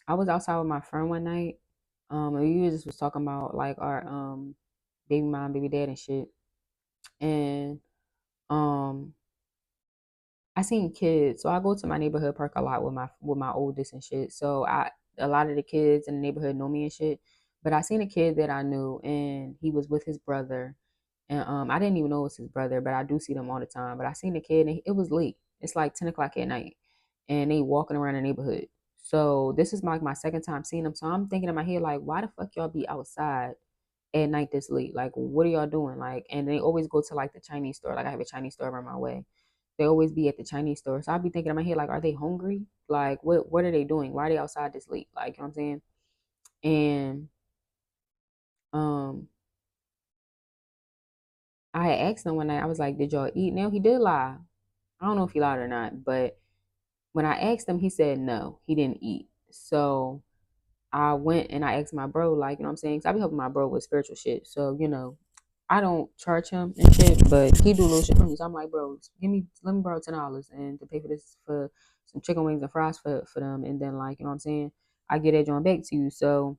I was outside with my friend one night. And we just was talking about like our baby mom, baby dad and shit. And um I seen kids. So I go to my neighborhood park a lot with my oldest and shit. So I a lot of the kids in the neighborhood know me and shit. But I seen a kid that I knew and he was with his brother. And I didn't even know it was his brother, but I do see them all the time. But I seen the kid and it was late. It's like 10 o'clock at night. And they walking around the neighborhood. So this is like my second time seeing them. So I'm thinking in my head, like, why the fuck y'all be outside at night this late? Like, what are y'all doing? Like, and they always go to like the Chinese store. Like I have a Chinese store around my way. They always be at the Chinese store. So I'll be thinking in my head, like, are they hungry? Like, what are they doing? Why are they outside this late? Like, you know what I'm saying? And um I had asked him one night, I was like, did y'all eat? Now he did lie. I don't know if he lied or not, but when I asked him, he said no, he didn't eat. So I went and I asked my bro, like, you know what I'm saying? 'Cause I be helping my bro with spiritual shit. So, I don't charge him and shit, but he do little shit for me. So I'm like, bro, let me borrow $10 and to pay for this for some chicken wings and fries for them. And then like, you know what I'm saying? I get that joint back to you. So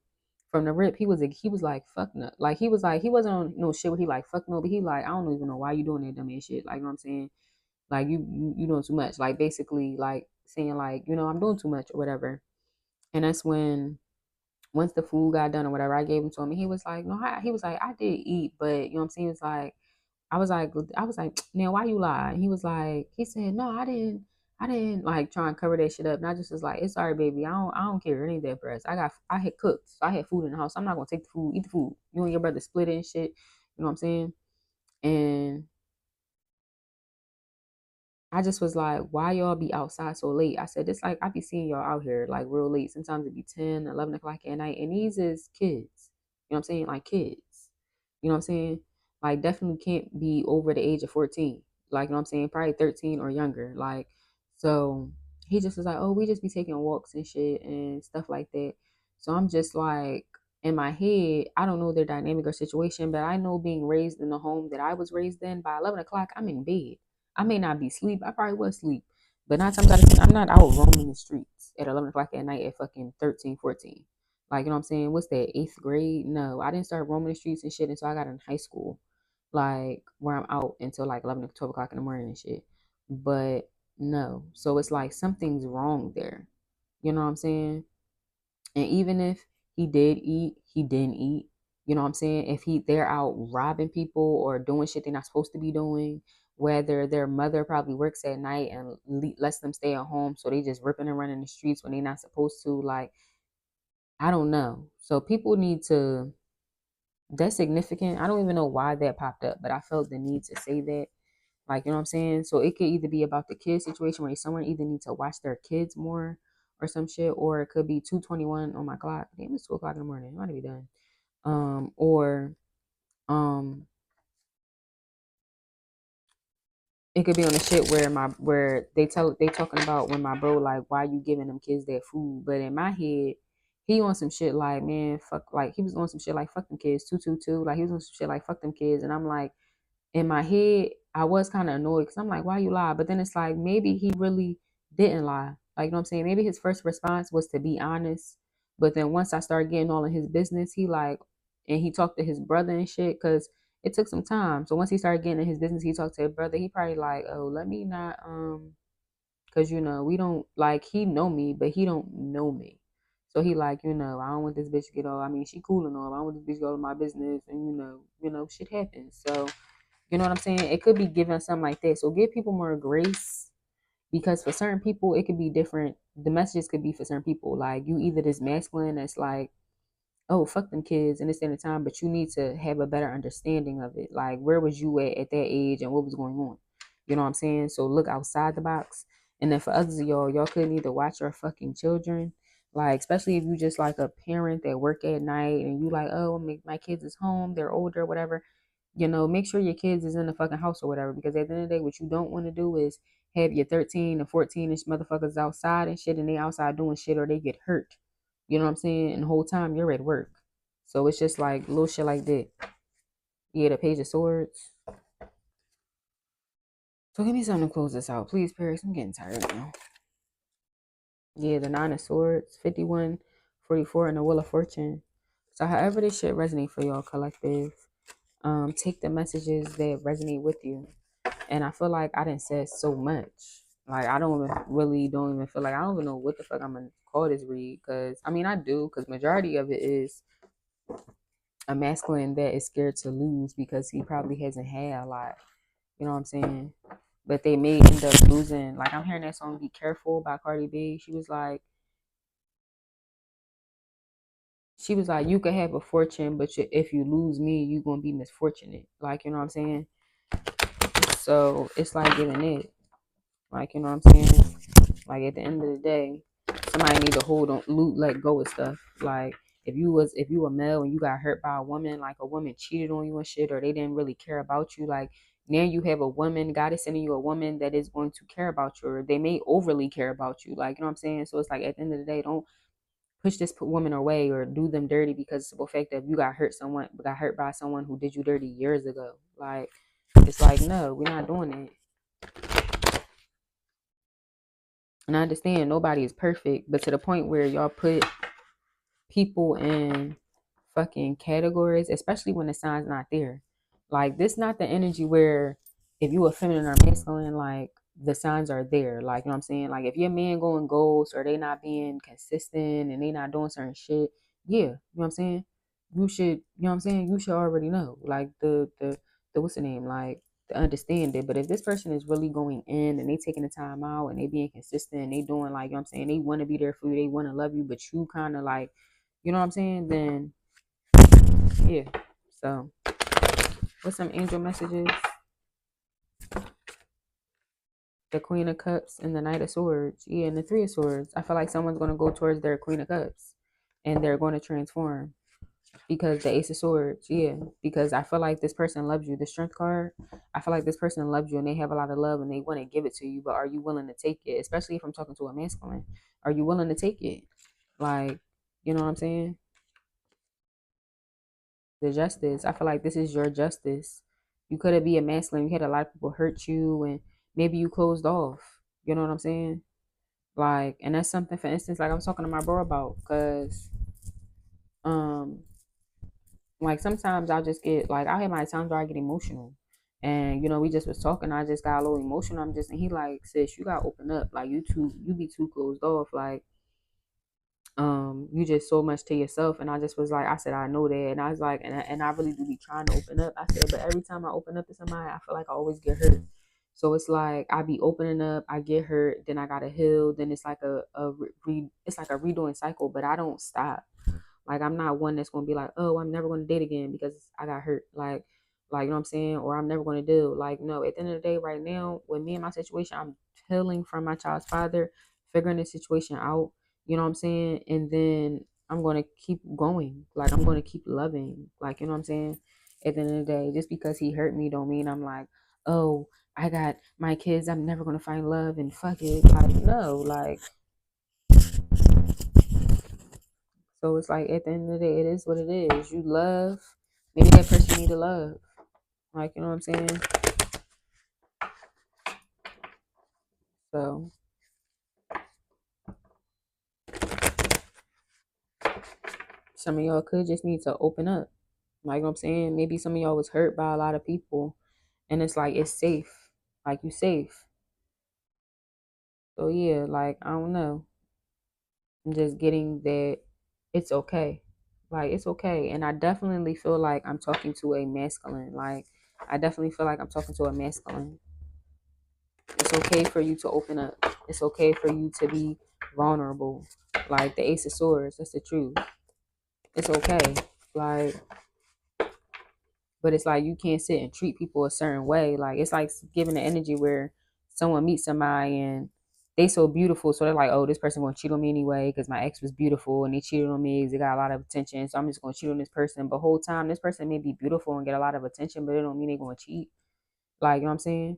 from the rip, he was like, fuck no. Like he was like, he wasn't on no shit where he like, fuck no, but he like, I don't even know why you doing that dumb ass shit. Like, you know what I'm saying? Like you doing too much. Like basically like saying like, I'm doing too much or whatever. And that's when once the food got done or whatever, I gave him to him. And he was like, no, he was like, I did eat, but you know what I'm saying? He was like, I was like, now why you lie? And he was like, he said, no, I didn't like try and cover that shit up. And I just was like, it's all right, baby. I don't care. It ain't that for us. I had cooked, so I had food in the house. I'm not gonna take the food, eat the food. You and your brother split it and shit. You know what I'm saying? And I just was like, why y'all be outside so late? I said, it's like, I be seeing y'all out here like real late. Sometimes it be 10, 11 o'clock at night. And these is kids. You know what I'm saying? Like kids. You know what I'm saying? Like definitely can't be over the age of 14. Like, you know what I'm saying? Probably 13 or younger. Like, so he just was like, oh, we just be taking walks and shit and stuff like that. So I'm just like, in my head, I don't know their dynamic or situation, but I know being raised in the home that I was raised in, by 11 o'clock, I'm in bed. I may not be asleep. I probably was asleep. But 9 times out of 10, I'm not out roaming the streets at 11 o'clock at night at fucking 13, 14. Like, you know what I'm saying? What's that, eighth grade? No, I didn't start roaming the streets and shit until I got in high school. Like, where I'm out until like 11 or 12 o'clock in the morning and shit. But no. So it's like something's wrong there. You know what I'm saying? And even if he did eat, he didn't eat. You know what I'm saying? If they're out robbing people or doing shit they're not supposed to be doing, whether their mother probably works at night and lets them stay at home, so they just ripping and running the streets when they're not supposed to, like I don't know. So people need to, that's significant. I don't even know why that popped up, but I felt the need to say that. Like, you know what I'm saying? So it could either be about the kid situation where someone either needs to watch their kids more or some shit, or it could be 2:21 on my clock. Damn, it's 2 o'clock in the morning. I might be done. Or um it could be on the shit where they talking about when my bro like why you giving them kids their food, but in my head he on some shit like man fuck, like he was on some shit like fuck them kids 222, like he was on some shit like fuck them kids, and I'm like in my head, I was kind of annoyed because I'm like, why you lie? But then it's like maybe he really didn't lie. Like, you know what I'm saying? Maybe his first response was to be honest. But then once I started getting all in his business, he like, and he talked to his brother and shit because it took some time. So once he started getting in his business, he talked to his brother. He probably like, oh, let me not, because we don't like he know me, but he don't know me. So he like, I don't want this bitch to get all. I mean, she cool and all. I don't want this bitch to go to my business, and shit happens. So you know what I'm saying? It could be given something like that. So give people more grace because for certain people, it could be different. The messages could be for certain people. Like you either this masculine that's like, oh, fuck them kids and this and the time, but you need to have a better understanding of it. Like where was you at that age and what was going on? You know what I'm saying? So look outside the box. And then for others of y'all could need to watch your fucking children. Like, especially if you just like a parent that work at night and you like, oh, my kids is home, they're older, whatever, make sure your kids is in the fucking house or whatever. Because at the end of the day, what you don't want to do is have your 13 and 14-ish motherfuckers outside and shit, and they outside doing shit or they get hurt. You know what I'm saying? And the whole time you're at work. So it's just like little shit like that. Yeah, the Page of Swords. So give me something to close this out, please, Paris. I'm getting tired now. Yeah, the Nine of Swords, 51, 44, and the Wheel of Fortune. So however this shit resonate for y'all collective, take the messages that resonate with you. And I feel like I didn't say so much. Like I don't even feel like I don't even know what the fuck I'm gonna call this read, because I mean I do, because majority of it is a masculine that is scared to lose because he probably hasn't had a lot. You know what I'm saying? But they may end up losing. Like I'm hearing that song "Be Careful" by Cardi B. She was like, you could have a fortune, but if you lose me, you gonna be misfortunate. Like you know what I'm saying? So it's like giving it. Like you know what I'm saying? Like at the end of the day, somebody need to hold on, let go of stuff. Like if you were male and you got hurt by a woman, like a woman cheated on you and shit, or they didn't really care about you, like now you have a woman, God is sending you a woman that is going to care about you, or they may overly care about you. Like you know what I'm saying? So it's like at the end of the day, don't push this woman away or do them dirty because it's the fact that you got hurt by someone who did you dirty years ago. Like it's like no, we're not doing it. And I understand nobody is perfect, but to the point where y'all put people in fucking categories, especially when the sign's not there. Like this not the energy where if you a feminine or masculine, like the signs are there. Like you know what I'm saying? Like if your man going ghost or they not being consistent and they not doing certain shit, yeah, you know what I'm saying? You should, you know what I'm saying? You should already know. Like the what's the name? Like to understand it. But if this person is really going in and they taking the time out and they being consistent and they doing like, you know what I'm saying, they want to be there for you, they want to love you, but you kind of like, you know what I'm saying? Then yeah. So what's some angel messages? The Queen of Cups and the Knight of Swords. Yeah, and the Three of Swords. I feel like someone's gonna go towards their Queen of Cups and they're going to transform. Because the Ace of Swords, yeah. Because I feel like this person loves you. The Strength card, I feel like this person loves you and they have a lot of love and they want to give it to you, but are you willing to take it? Especially if I'm talking to a masculine. Are you willing to take it? Like, you know what I'm saying? The Justice. I feel like this is your justice. You could be a masculine. You had a lot of people hurt you and maybe you closed off. You know what I'm saying? Like, and that's something, for instance, like I was talking to my bro about, because um like sometimes I'll just get like I have my times where I get emotional. And we just was talking, I just got a little emotional. And he like, sis, you gotta open up. Like you be too closed off. Like you just so much to yourself. And I just was like, I said, I know that. And I was like, and I really do be trying to open up. I said, but every time I open up to somebody, I feel like I always get hurt. So it's like I be opening up, I get hurt, then I gotta heal, then it's like it's like a redoing cycle, but I don't stop. Like I'm not one that's gonna be like, oh, I'm never gonna date again because I got hurt. Like you know what I'm saying, or I'm never gonna do. Like no, at the end of the day, right now, with me and my situation, I'm healing from my child's father, figuring the situation out. You know what I'm saying, and then I'm gonna keep going. Like I'm gonna keep loving. Like you know what I'm saying. At the end of the day, just because he hurt me, don't mean I'm like, oh, I got my kids. I'm never gonna find love and fuck it. Like no, like so it's like at the end of the day, it is what it is. You love. Maybe that person need to love. Like you know what I'm saying. So some of y'all could just need to open up. Like you know what I'm saying. Maybe some of y'all was hurt by a lot of people, and it's like it's safe. Like you safe. So yeah, like I don't know. I'm just getting that it's okay. Like it's okay. And I definitely feel like I'm talking to a masculine. Like I definitely feel like I'm talking to a masculine. It's okay for you to open up. It's okay for you to be vulnerable. Like the Ace of Swords, that's the truth. It's okay. Like, but it's like you can't sit and treat people a certain way. Like it's like giving the energy where someone meets somebody and they so beautiful, so they're like, oh, this person gonna cheat on me anyway because my ex was beautiful and they cheated on me because they got a lot of attention. So I'm just gonna cheat on this person. But whole time this person may be beautiful and get a lot of attention, but it don't mean they gonna cheat. Like you know what I'm saying?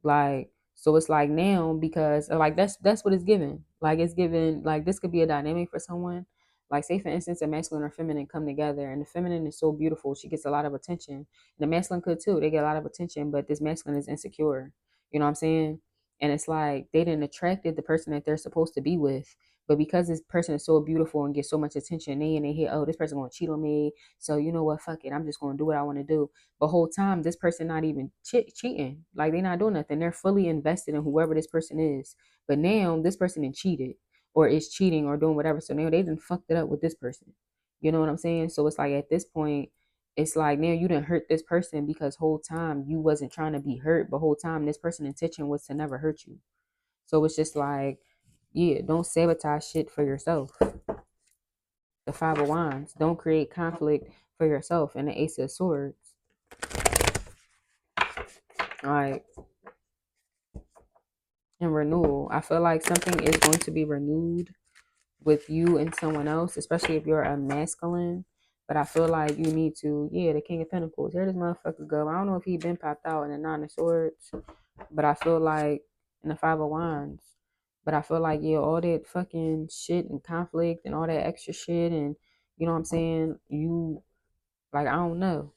Like so it's like now because like that's what it's given. Like it's given like this could be a dynamic for someone. Like say for instance a masculine or feminine come together and the feminine is so beautiful, she gets a lot of attention. And the masculine could too. They get a lot of attention, but this masculine is insecure. You know what I'm saying? And it's like they didn't attracted the person that they're supposed to be with. But because this person is so beautiful and gets so much attention, they hear, oh, this person gonna cheat on me. So you know what, fuck it. I'm just gonna do what I want to do. The whole time this person not even cheating, like they're not doing nothing, they're fully invested in whoever this person is. But now this person is cheated or is cheating or doing whatever, so now they done fucked it up with this person. You know what I'm saying? So it's like at this point it's like now you didn't hurt this person because whole time you wasn't trying to be hurt, but whole time this person's intention was to never hurt you. So it's just like, yeah, don't sabotage shit for yourself. The Five of Wands, don't create conflict for yourself. And the Ace of Swords, all right. And renewal. I feel like something is going to be renewed with you and someone else, especially if you're a masculine. But I feel like you need to, yeah, the King of Pentacles. Here this motherfucker go. I don't know if he been popped out in the Nine of Swords, but I feel like in the Five of Wands. But I feel like, yeah, all that fucking shit and conflict and all that extra shit and you know what I'm saying? You like I don't know.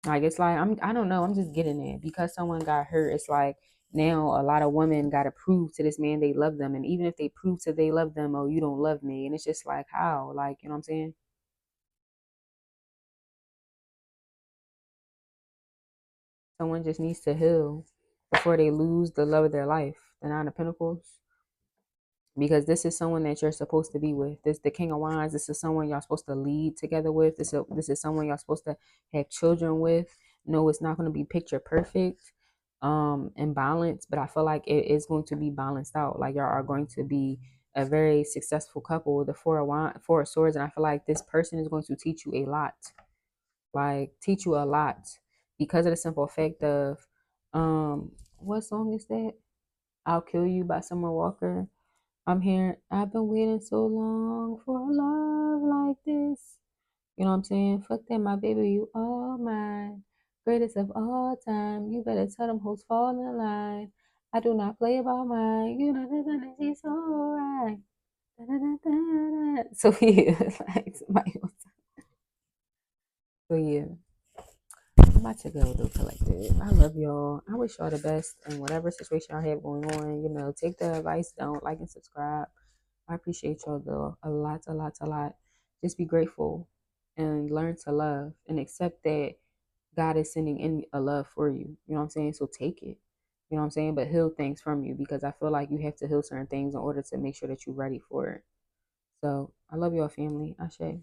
Like it's like I don't know, I'm just getting it. Because someone got hurt, it's like now a lot of women gotta prove to this man they love them. And even if they prove to they love them, oh, you don't love me. And it's just like how? Like, you know what I'm saying? Someone just needs to heal before they lose the love of their life. The Nine of Pentacles. Because this is someone that you're supposed to be with. This the King of Wands. This is someone y'all supposed to lead together with. This is someone y'all supposed to have children with. No, it's not going to be picture perfect, and balanced, but I feel like it is going to be balanced out. Like y'all are going to be a very successful couple. The Four of Swords, and I feel like this person is going to teach you a lot. Like teach you a lot because of the simple fact of, what song is that? I'll Kill You by Summer Walker. I'm here. I've been waiting so long for a love like this. You know what I'm saying? Fuck that, my baby, you are mine. Greatest of all time. You better tell them hoes fall in line. I do not play about mine. You know this energy so right. Da, da, da, da, da. So yeah, like somebody was. So yeah, I'm about to go to collective. I love y'all. I wish y'all the best in whatever situation y'all have going on. You know, take the advice, don't like and subscribe. I appreciate y'all though a lot, a lot, a lot. Just be grateful and learn to love and accept that God is sending in a love for you. You know what I'm saying? So take it. You know what I'm saying? But heal things from you because I feel like you have to heal certain things in order to make sure that you're ready for it. So I love y'all family. Ashe.